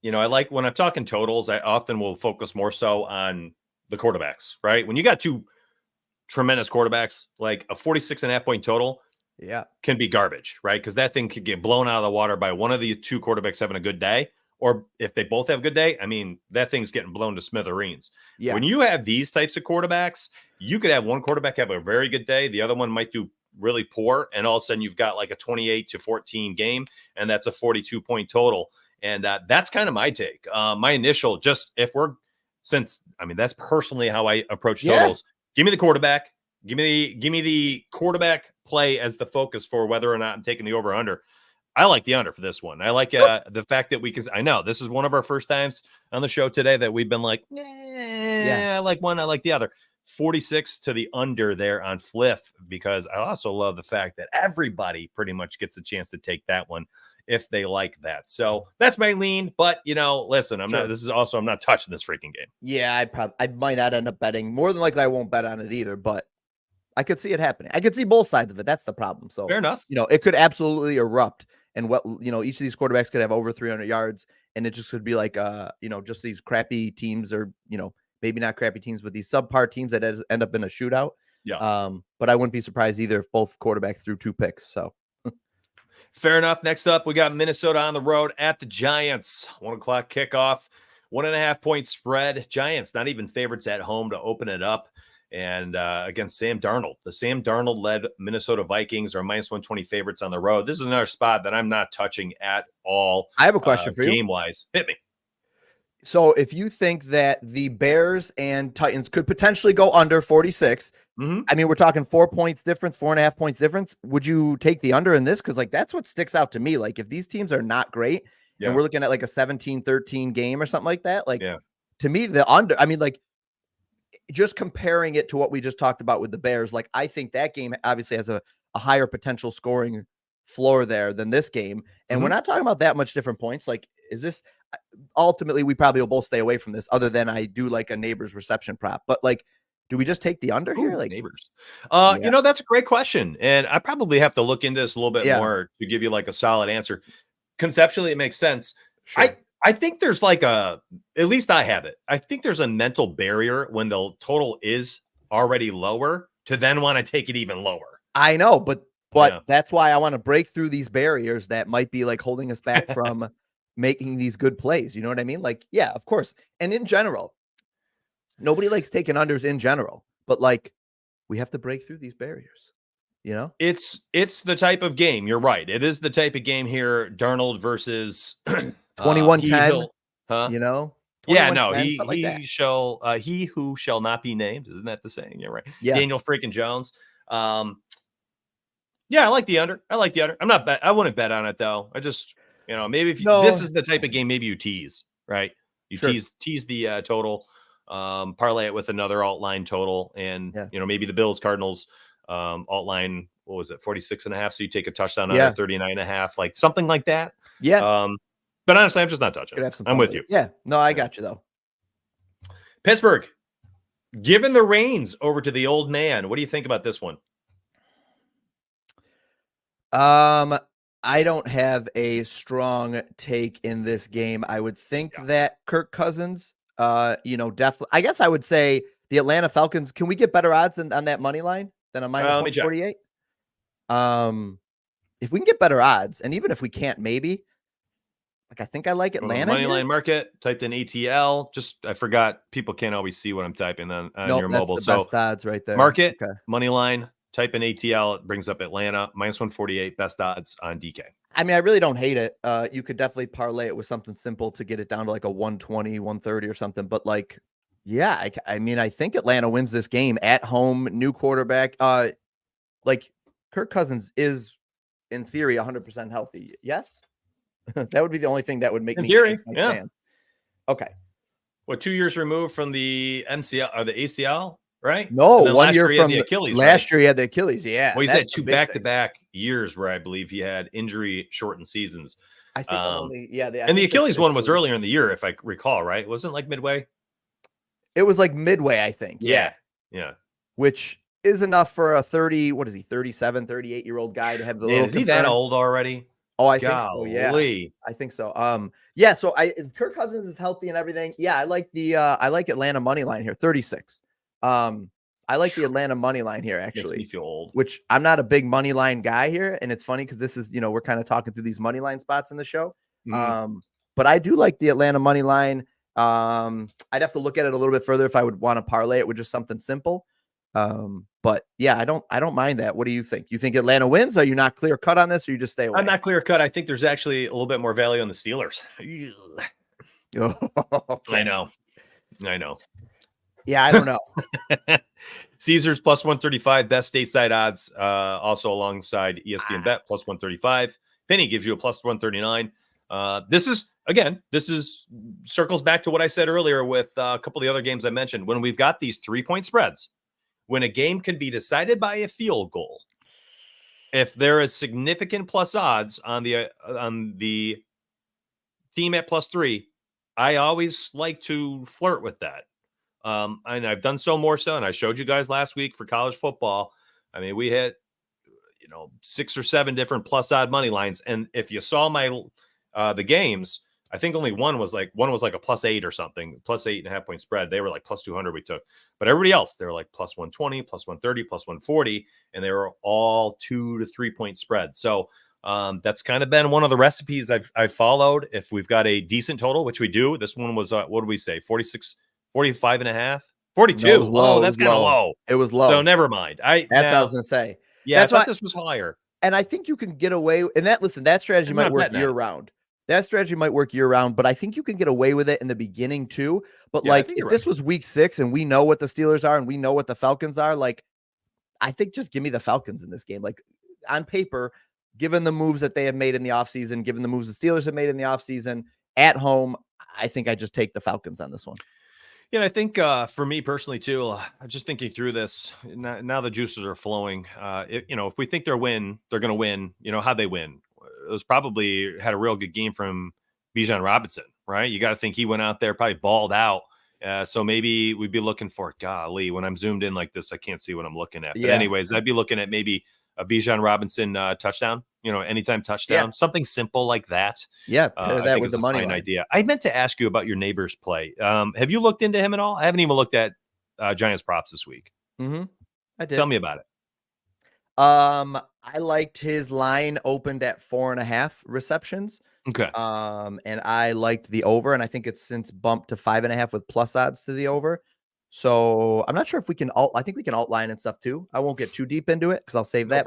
You know, I like when I'm talking totals, I often will focus more so on the quarterbacks, right? When you got two tremendous quarterbacks, like a 46.5 point total, can be garbage, right? Because that thing could get blown out of the water by one of the two quarterbacks having a good day. Or if they both have a good day, I mean, that thing's getting blown to smithereens. Yeah. When you have these types of quarterbacks, you could have one quarterback have a very good day. The other one might do really poor. And all of a sudden you've got like a 28-14 game. And that's a 42 point total. And that's kind of my take. My initial, that's personally how I approach totals. Give me the quarterback. Give me the quarterback play as the focus for whether or not I'm taking the over under. I like the under for this one. I like the fact that I know this is one of our first times on the show today that we've been like, I like one, I like the other. 46 to the under there on Fliff, because I also love the fact that everybody pretty much gets a chance to take that one if they like that. So that's my lean. But listen, I'm not touching this freaking game. Yeah, I might not end up betting. More than likely I won't bet on it either, but I could see it happening. I could see both sides of it. That's the problem. So fair enough. It could absolutely erupt. And each of these quarterbacks could have over 300 yards, and it just could be like, just these crappy teams, or, maybe not crappy teams, but these subpar teams that end up in a shootout. Yeah. But I wouldn't be surprised either if both quarterbacks threw 2 picks. So fair enough. Next up, we got Minnesota on the road at the Giants. 1:00 kickoff, 1.5 point spread. Giants not even favorites at home to open it up. And against Sam Darnold. The Sam Darnold-led Minnesota Vikings are -120 favorites on the road. This is another spot that I'm not touching at all. I have a question for you. Game-wise. Hit me. So if you think that the Bears and Titans could potentially go under 46, I mean, we're talking 4 points difference, 4.5 points difference. Would you take the under in this? Because, like, that's what sticks out to me. Like, if these teams are not great and we're looking at like a 17-13 game or something like that, like, to me, the under, I mean, like, just comparing it to what we just talked about with the Bears, like, I think that game obviously has a higher potential scoring floor there than this game. And we're not talking about that much different points. Like, is this ultimately, we probably will both stay away from this, other than I do like a neighbor's reception prop, but like, do we just take the under here? Like, neighbors? That's a great question. And I probably have to look into this a little bit more to give you like a solid answer. Conceptually, it makes sense. Sure. I think there's like at least I have it. I think there's a mental barrier when the total is already lower to then want to take it even lower. I know, but that's why I want to break through these barriers that might be like holding us back from making these good plays. You know what I mean? Like, yeah, of course. And in general, nobody likes taking unders in general, but like, we have to break through these barriers. It's the type of game. You're right. It is the type of game here. Darnold versus 21-10, Yeah, no, he who shall not be named. Isn't that the saying? Yeah, right. Yeah. Daniel freaking Jones. I like the under. I'm not I wouldn't bet on it though. I just, maybe this is the type of game, maybe you tease, right? You tease the total, parlay it with another alt line total, and maybe the Bills Cardinals alt line, what was it, 46.5? So you take a touchdown under 39.5, like something like that. Yeah. But honestly, I'm just not touching it. I'm with you. Yeah. No, I got you though. Pittsburgh, given the reins over to the old man. What do you think about this one? I don't have a strong take in this game. I would think that Kirk Cousins, definitely. I guess I would say the Atlanta Falcons. Can we get better odds on that money line than a minus Let me check. 148? If we can get better odds, and even if we can't, maybe. Like, I think I like Atlanta Money here. line market, typed in ATL. I forgot people can't always see what I'm typing on your mobile. That's the best odds right there. Market, okay. money line, type in ATL. It brings up Atlanta, minus 148, best odds on DK. I mean, I really don't hate it. You could definitely parlay it with something simple to get it down to like a 120, 130 or something. But like, yeah, I mean, I think Atlanta wins this game at home, new quarterback. Like Kirk Cousins is in theory 100% healthy. Yes. That would be the only thing that would make me change my stand. Okay. What, 2 years removed from the MCL or the ACL, right? No, 1 year from the Achilles. Last year he had the Achilles. Yeah. Well, he's had 2 back-to-back years where I believe he had injury-shortened seasons. I think only, and the Achilles one was earlier in the year, if I recall, right? Wasn't it like midway? It was like midway, I think. Yeah. Which is enough for a 37, 38-year-old guy to have the little is he that old already? Oh, I think so. Yeah, I think so. Yeah. So Kirk Cousins is healthy and everything. Yeah, I like Atlanta money line here, 36. I like the Atlanta money line here actually. Makes me feel old. Which I'm not a big money line guy here, and it's funny because this is we're kind of talking through these money line spots in the show. But I do like the Atlanta money line. I'd have to look at it a little bit further if I would want to parlay it with just something simple. But yeah, I don't mind that. What do you think? You think Atlanta wins? Are you not clear cut on this, or you just stay away? I'm not clear cut. I think there's actually a little bit more value on the Steelers. Okay. I know. Yeah, I don't know. Caesars plus 135, best stateside odds. Also alongside ESPN Bet plus 135. Penny gives you a plus 139. This is circles back to what I said earlier with a couple of the other games I mentioned. When we've got these 3-point spreads, when a game can be decided by a field goal, if there is significant plus odds on the team at +3, I always like to flirt with that. And I've done so more so, and I showed you guys last week for college football. I mean, we hit 6 or 7 different plus odd money lines, and if you saw the games, I think only one was like a +8 or something, +8.5 point spread. They were like +200 we took, but everybody else, they were like +120, +130, +140, and they were all 2 to 3 point spreads. So that's kind of been one of the recipes I've followed. If we've got a decent total, which we do, this one was what did we say? 46, 45.5, 42. No, that's kind of low. It was low. So never mind. That's what I was gonna say. Yeah, that's I thought this was higher. And I think you can get away, and that strategy might work year round. That strategy might work year round, but I think you can get away with it in the beginning too. But if this was week 6 and we know what the Steelers are and we know what the Falcons are, I think just give me the Falcons in this game. Like on paper, given the moves that they have made in the offseason, given the moves the Steelers have made in the offseason at home, I think I just take the Falcons on this one. Yeah, and I think for me personally too, just thinking through this, now the juices are flowing. If we think they're going to win, how'd they win? It was probably had a real good game from Bijan Robinson, right? You got to think he went out there, probably balled out. So maybe we'd be looking for, golly, when I'm zoomed in like this, I can't see what I'm looking at. But anyways, I'd be looking at maybe a Bijan Robinson touchdown, anytime touchdown, something simple like that. Yeah, pair that with the money line. Idea. I meant to ask you about your neighbor's play. Have you looked into him at all? I haven't even looked at Giants props this week. Mm-hmm. I did. Tell me about it. I liked his line opened at 4.5 receptions. Okay. And I liked the over, and I think it's since bumped to 5.5 with plus odds to the over. So I'm not sure if we can I think we can outline and stuff too. I won't get too deep into it because I'll save that.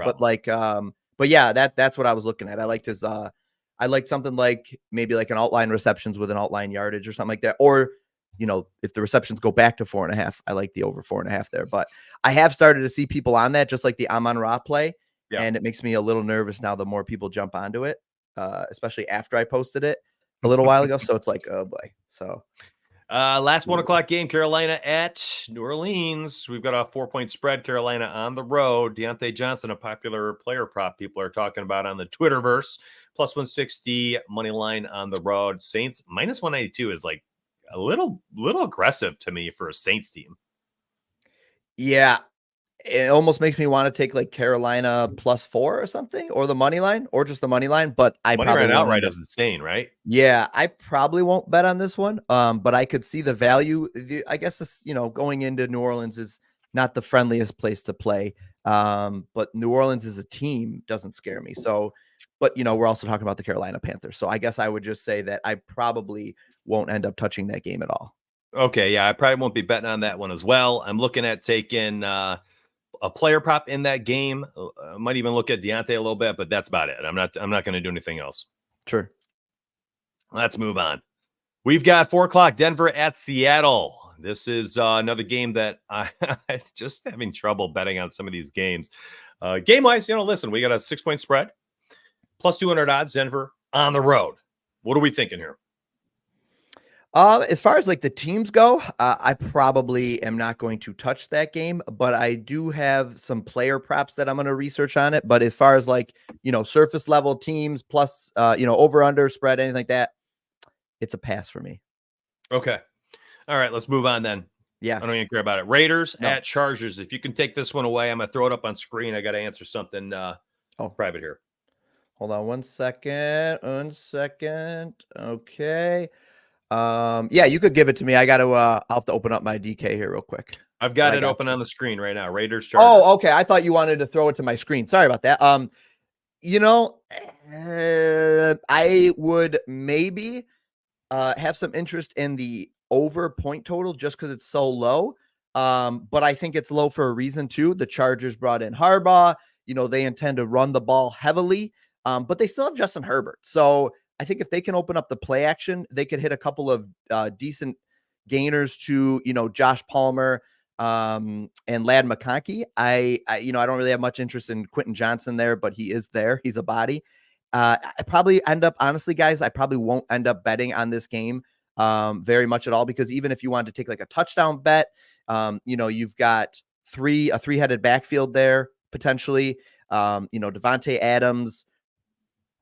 But yeah, that's what I was looking at. I liked his I liked something like maybe like an outline receptions with an outline yardage or something like that. Or, if the receptions go back to 4.5, I like the over 4.5 there. But I have started to see people on that, just like the Amon-Ra play. Yeah. And it makes me a little nervous now the more people jump onto it, especially after I posted it a little while ago. So it's like, oh boy. So last 1 o'clock game, Carolina at New Orleans. We've got a 4-point spread. Carolina on the road. Deontay Johnson, a popular player prop people are talking about on the Twitterverse. Plus 160 money line on the road. Saints minus 192 is like a little aggressive to me for a Saints team. Yeah. it almost makes me want to take like Carolina +4 or something, or the money line, or just the money line. But I Money probably right won't outright end up. is insane, right? Yeah, I probably won't bet on this one. But I could see the value. I guess this, going into New Orleans is not the friendliest place to play. But New Orleans as a team doesn't scare me. So, but we're also talking about the Carolina Panthers. So I guess I would just say that I probably won't end up touching that game at all. Okay, yeah, I probably won't be betting on that one as well. I'm looking at taking a player prop in that game. I might even look at Deontay a little bit, but that's about it. I'm not going to do anything else. Sure. Let's move on. We've got 4:00 Denver at Seattle. This is another game that I'm just having trouble betting on some of these games. Game wise, listen, we got a 6-point spread, plus 200 odds. Denver on the road. What are we thinking here? As far as like the teams go, I probably am not going to touch that game, but I do have some player props that I'm going to research on it. But as far as like, surface level teams plus, over under spread, anything like that, it's a pass for me. Okay. All right, let's move on then. Yeah. I don't even care about it. Raiders at Chargers. If you can take this one away, I'm going to throw it up on screen. I got to answer something private here. Hold on 1 second. 1 second. Okay. Yeah, you could give it to me. I got to, I'll have to open up my DK here real quick. I've got it open on the screen right now. Raiders, Chargers. Oh, okay. I thought you wanted to throw it to my screen. Sorry about that. I would maybe have some interest in the over point total just because it's so low. But I think it's low for a reason too. The Chargers brought in Harbaugh. They intend to run the ball heavily, but they still have Justin Herbert. So I think if they can open up the play action, they could hit a couple of decent gainers to, Josh Palmer and Ladd McConkey. I don't really have much interest in Quentin Johnson there, but he is there. He's a body. I probably end up, honestly, guys, I probably won't end up betting on this game very much at all, because even if you wanted to take like a touchdown bet, you've got a three-headed backfield there potentially. Devontae Adams,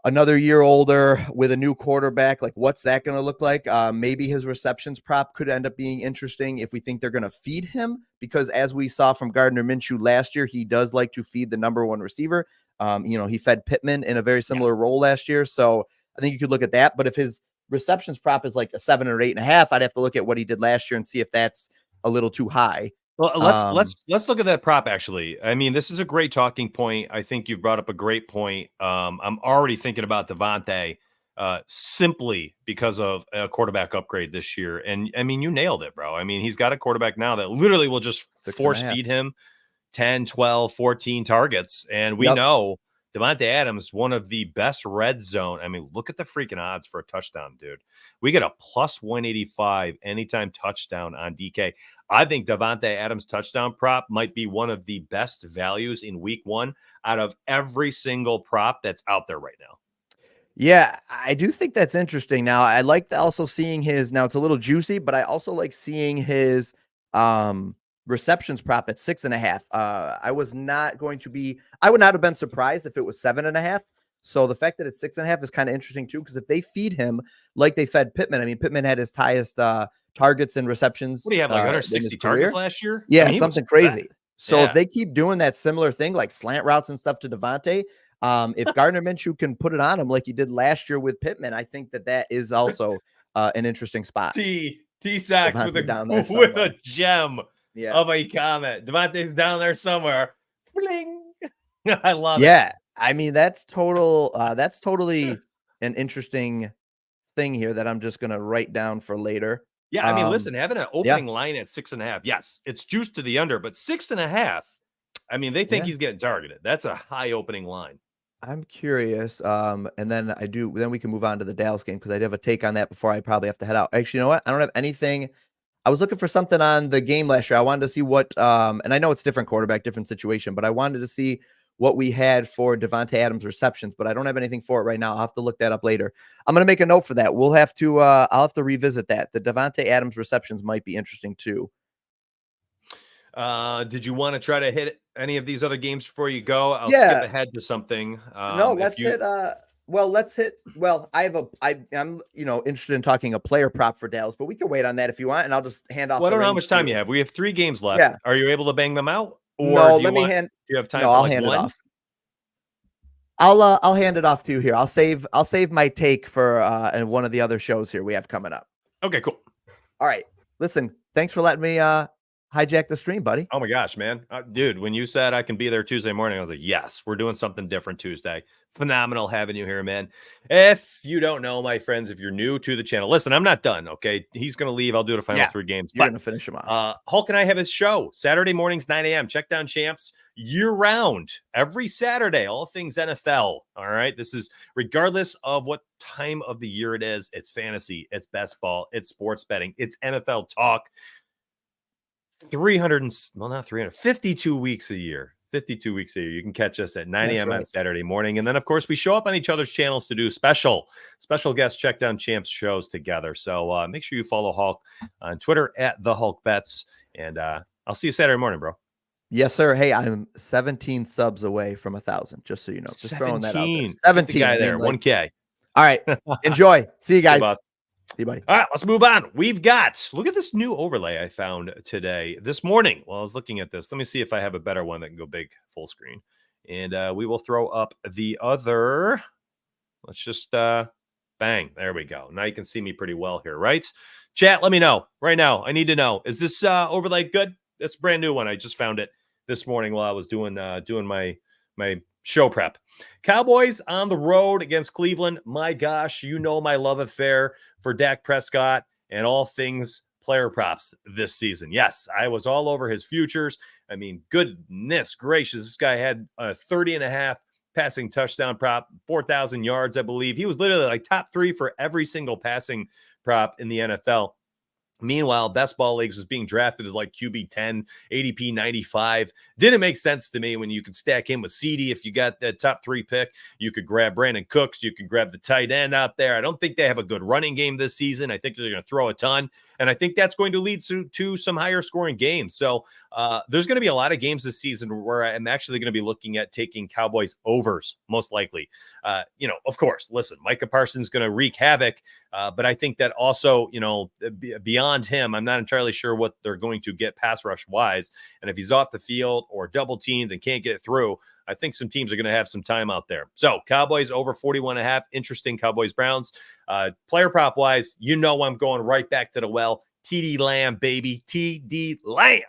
another year older with a new quarterback. Like, what's that going to look like? Maybe his receptions prop could end up being interesting if we think they're going to feed him, because as we saw from Gardner Minshew last year, he does like to feed the number one receiver. He fed Pittman in a very similar role last year. So I think you could look at that. But if his receptions prop is like a 7 or 8.5, I'd have to look at what he did last year and see if that's a little too high. Well, let's look at that prop. Actually, I mean, this is a great talking point. I think you've brought up a great point. I'm already thinking about Devontae simply because of a quarterback upgrade this year. And I mean, you nailed it, bro. I mean, he's got a quarterback now that literally will just force feed him 10, 12, 14 targets. And we know Devontae Adams, one of the best red zone. I mean, look at the freaking odds for a touchdown, dude. We get a plus 185 anytime touchdown on DK. I think Devontae Adams touchdown prop might be one of the best values in week 1 out of every single prop that's out there right now. Yeah, I do think that's interesting. Now, I like also seeing his, now it's a little juicy, but I also like seeing his receptions prop at 6.5. I would not have been surprised if it was 7.5. So the fact that it's 6.5 is kind of interesting too, because if they feed him like they fed Pittman, I mean, Pittman had his highest targets and receptions. What do you have, like 160 targets last year? Yeah, I mean, something crazy. So if they keep doing that similar thing, like slant routes and stuff to Devontae, if Gardner Minshew can put it on him like he did last year with Pittman, I think that is also an interesting spot. T Sacks with a gem of a comment. Devontae's down there somewhere. Bling. I love it. Yeah, I mean, that's totally an interesting thing here that I'm just gonna write down for later. Yeah, I mean, listen, having an opening line at 6.5, yes, it's juiced to the under, but 6.5, I mean, they think he's getting targeted. That's a high opening line. I'm curious. And then we can move on to the Dallas game, because I do have a take on that before I probably have to head out. Actually, you know what? I don't have anything. I was looking for something on the game last year. I wanted to see what, and I know it's different quarterback, different situation, but I wanted to see what we had for Devontae Adams receptions, but I don't have anything for it right now. I'll have to look that up later. I'm going to make a note for that. I'll have to revisit that. The Devontae Adams receptions might be interesting too. Did you want to try to hit any of these other games before you go? I'll skip ahead to something. No, let's hit. I'm interested in talking a player prop for Dallas, but we can wait on that if you want, and I'll just hand off. Well, I don't know how much time you have. We have 3 games left. Yeah. Are you able to bang them out? Or No, do let me hand. you have time No, for I'll like hand it one? off. I'll hand it off to you here. I'll save my take for and one of the other shows here we have coming up. Okay, cool. All right. Listen, thanks for letting me hijack the stream, buddy. Oh my gosh, man. Dude, when you said I can be there Tuesday morning, I was like, yes, we're doing something different Tuesday. Phenomenal having you here, man. If you don't know, my friends, if you're new to the channel, listen, I'm not done, okay? He's going to leave. I'll do the final Yeah, 3 games. You're But gonna finish him off. Hulk and I have his show Saturday mornings, 9 a.m. Check Down Champs year round, every Saturday, all things NFL. All right. This is regardless of what time of the year it is. It's fantasy, it's best ball, it's sports betting, it's NFL talk. 52 weeks a year. 52 weeks a year. You can catch us at 9 a.m. on Saturday morning. And then, of course, we show up on each other's channels to do special guest Check Down Champs shows together. So make sure you follow Hulk on Twitter at the Hulk Bets. And I'll see you Saturday morning, bro. Yes, sir. Hey, I'm 17 subs away from 1,000, just so you know. Just throwing that out there. 17 guy there, 1K. All right. Enjoy. See you guys. Hey, see you, buddy. All right, let's move on. Look at this new overlay I found this morning while I was looking at this. Let me see if I have a better one that can go big full screen. And we will throw up the other. Let's just bang. There we go. Now you can see me pretty well here, right? Chat, let me know right now. I need to know. Is this overlay good? It's a brand new one. I just found it this morning while I was doing my show prep. Cowboys on the road against Cleveland. My gosh, you know my love affair for Dak Prescott and all things player props this season. Yes, I was all over his futures. I mean, goodness gracious, this guy had a 30.5 passing touchdown prop, 4,000 yards, I believe. He was literally like top 3 for every single passing prop in the NFL. Meanwhile, best ball leagues was being drafted as like QB 10, ADP 95. Didn't make sense to me when you could stack him with CD. If you got that top 3 pick, you could grab Brandon Cooks. You could grab the tight end out there. I don't think they have a good running game this season. I think they're going to throw a ton. And I think that's going to lead to some higher scoring games. So there's going to be a lot of games this season where I'm actually going to be looking at taking Cowboys overs, most likely. Of course, listen, Micah Parsons is going to wreak havoc. But I think that also, beyond him, I'm not entirely sure what they're going to get pass rush wise. And if he's off the field or double teamed and can't get through, I think some teams are going to have some time out there. So Cowboys over 41.5. Interesting. Cowboys Browns. Player prop wise, I'm going right back to the well. TD Lamb, baby. TD Lamb.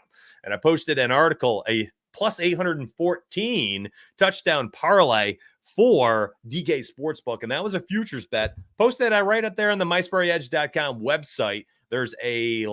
And I posted an article, a plus 814 touchdown parlay for DK Sportsbook. And that was a futures bet. Posted that right up there on the MySprayEdge.com website. There's a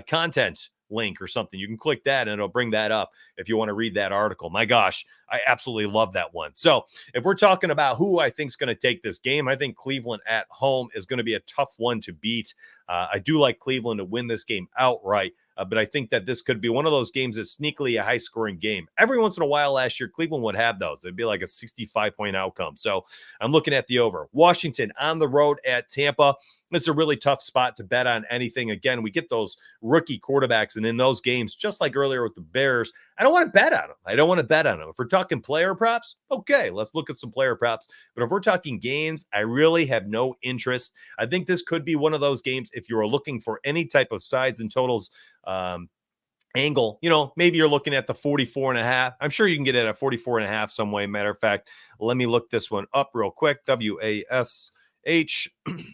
content link or something. You can click that and it'll bring that up if you want to read that article. My gosh, I absolutely love that one. So if we're talking about who I think is going to take this game, I think Cleveland at home is going to be a tough one to beat. I do like Cleveland to win this game outright. But I think that this could be one of those games that's sneakily a high-scoring game. Every once in a while last year, Cleveland would have those. It'd be like a 65-point outcome. So I'm looking at the over. Washington on the road at Tampa. This is a really tough spot to bet on anything. Again, we get those rookie quarterbacks, and in those games, just like earlier with the Bears, I don't want to bet on them. If we're talking player props, okay, let's look at some player props. But if we're talking games, I really have no interest. I think this could be one of those games if you're looking for any type of sides and totals angle, maybe you're looking at the 44.5. I'm sure you can get it at 44.5 some way. Matter of fact, let me look this one up real quick. WASH.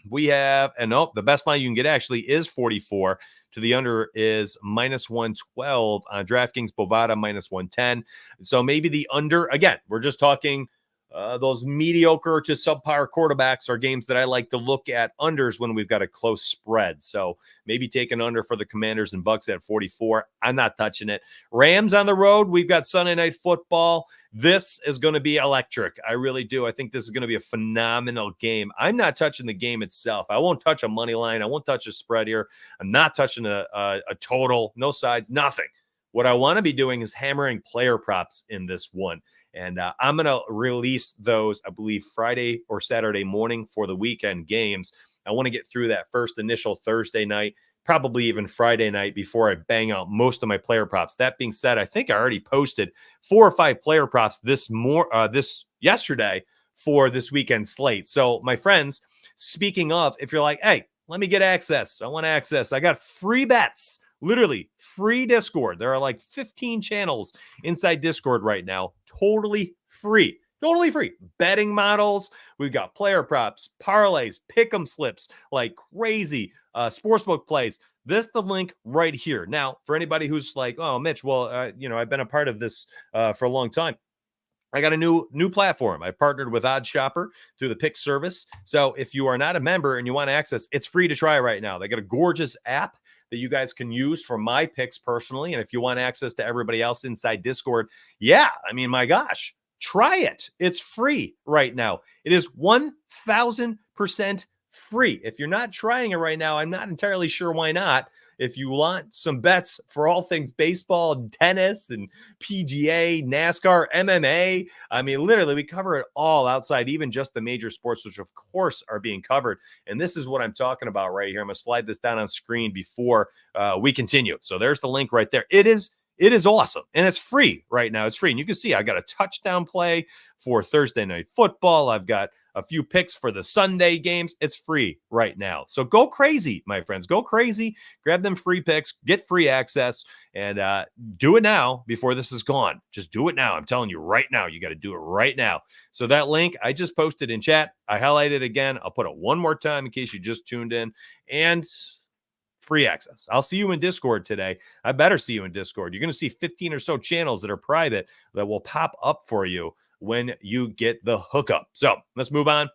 We have, and the best line you can get actually is 44. To the under is minus 112 on DraftKings. Bovada minus 110. So maybe the under, again, we're just talking those mediocre to subpar quarterbacks are games that I like to look at unders when we've got a close spread. So maybe take an under for the Commanders and Bucks at 44. I'm not touching it. Rams on the road. We've got Sunday Night Football. This is going to be electric. I really do. I think this is going to be a phenomenal game. I'm not touching the game itself. I won't touch a money line. I won't touch a spread here. I'm not touching a total, no sides, nothing. What I want to be doing is hammering player props in this one. And I'm going to release those, I believe, Friday or Saturday morning for the weekend games. I want to get through that first initial Thursday night, probably even Friday night before I bang out most of my player props. That being said, I think I already posted 4 or 5 player props this yesterday for this weekend slate. So my friends, speaking of, if you're like, hey, let me get access. I want access. I got free bets Literally free Discord. There are like 15 channels inside Discord right now. Totally free. Totally free. Betting models. We've got player props, parlays, pick'em slips, like crazy sportsbook plays. This the link right here. Now, for anybody who's like, oh, Mitch, well, I've been a part of this for a long time. I got a new platform. I partnered with Odd Shopper through the pick service. So if you are not a member and you want access, it's free to try right now. They got a gorgeous app that you guys can use for my picks personally. And if you want access to everybody else inside Discord, yeah, I mean, my gosh, try it. It's free right now. It is 1,000% free. If you're not trying it right now, I'm not entirely sure why not. If you want some bets for all things baseball, and tennis, and PGA, NASCAR, MMA, I mean, literally, we cover it all outside, even just the major sports, which of course are being covered. And this is what I'm talking about right here. I'm going to slide this down on screen before we continue. So there's the link right there. It is awesome. And it's free right now. It's free. And you can see I got a touchdown play for Thursday Night Football. I've got a few picks for the Sunday games. It's free right now. So go crazy, my friends. Go crazy. Grab them free picks. Get free access. And do it now before this is gone. Just do it now. I'm telling you right now. You got to do it right now. So that link I just posted in chat. I highlighted it again. I'll put it one more time in case you just tuned in. And free access. I'll see you in Discord today. I better see you in Discord. You're going to see 15 or so channels that are private that will pop up for you when you get the hookup. So let's move on.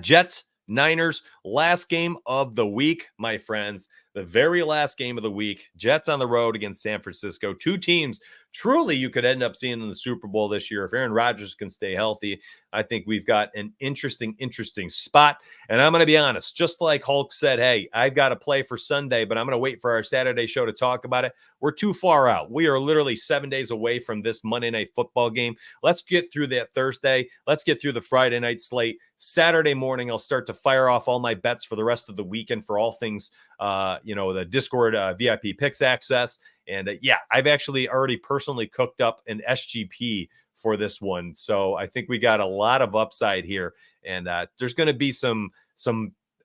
Jets, Niners, last game of the week, my friends. The very last game of the week. Jets on the road against San Francisco. Two teams truly you could end up seeing in the Super Bowl this year. If Aaron Rodgers can stay healthy, I think we've got an interesting spot. And I'm going to be honest, just like Hulk said, hey, I've got to play for Sunday, but I'm going to wait for our Saturday show to talk about it. We're too far out. We are literally 7 days away from this Monday Night Football game. Let's get through that Thursday. Let's get through the Friday night slate. Saturday morning, I'll start to fire off all my bets for the rest of the weekend for all things, the Discord VIP picks access. And I've actually already personally cooked up an SGP for this one. So I think we got a lot of upside here. And there's going to be some,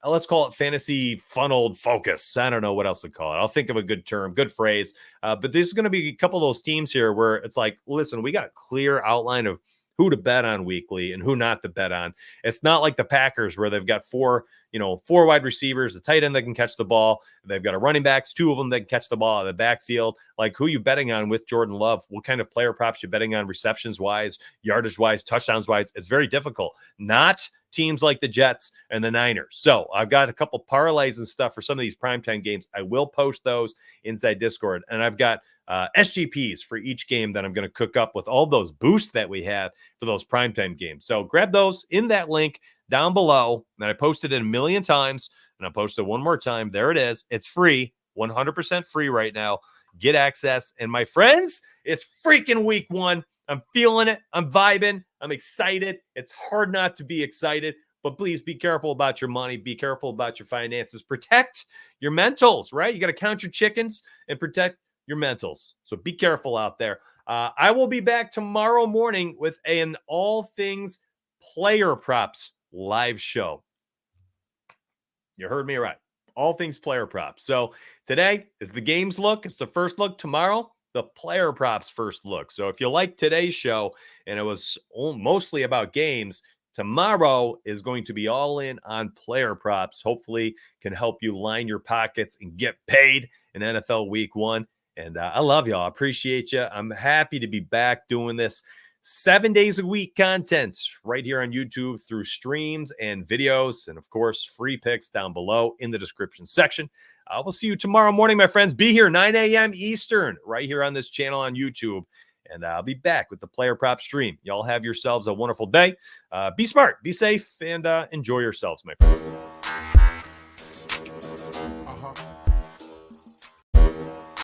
let's call it fantasy funneled focus. I don't know what else to call it. I'll think of a good term, good phrase. But there's going to be a couple of those teams here where it's like, listen, we got a clear outline of who to bet on weekly and who not to bet on. It's not like the Packers where they've got four wide receivers, the tight end that can catch the ball. They've got a running backs, two of them that can catch the ball in the backfield. Like, who you betting on with Jordan Love? What kind of player props you betting on receptions wise, yardage wise, touchdowns wise? It's very difficult. Not teams like the Jets and the Niners. So I've got a couple parlays and stuff for some of these primetime games. I will post those inside Discord. And I've got SGPs for each game that I'm going to cook up with all those boosts that we have for those primetime games. So grab those in that link down below. And I posted it a million times, and I'll post it one more time. There it is. It's free, 100% free right now. Get access. And my friends, it's freaking week one. I'm feeling it. I'm vibing. I'm excited. It's hard not to be excited. But please be careful about your money. Be careful about your finances. Protect your mentals, right? You got to count your chickens and protect your mentals. So be careful out there. I will be back tomorrow morning with an all things player props live show. You heard me right. All things player props. So today is the games look. It's the first look. Tomorrow, the player props first look. So if you like today's show and it was mostly about games, tomorrow is going to be all in on player props. Hopefully can help you line your pockets and get paid in NFL week one. And I love y'all. I appreciate you. I'm happy to be back doing this 7 days a week content right here on YouTube through streams and videos. And of course, free picks down below in the description section. I will see you tomorrow morning, my friends. Be here 9 a.m. Eastern right here on this channel on YouTube. And I'll be back with the player prop stream. Y'all have yourselves a wonderful day. Be smart, be safe, and enjoy yourselves, my friends.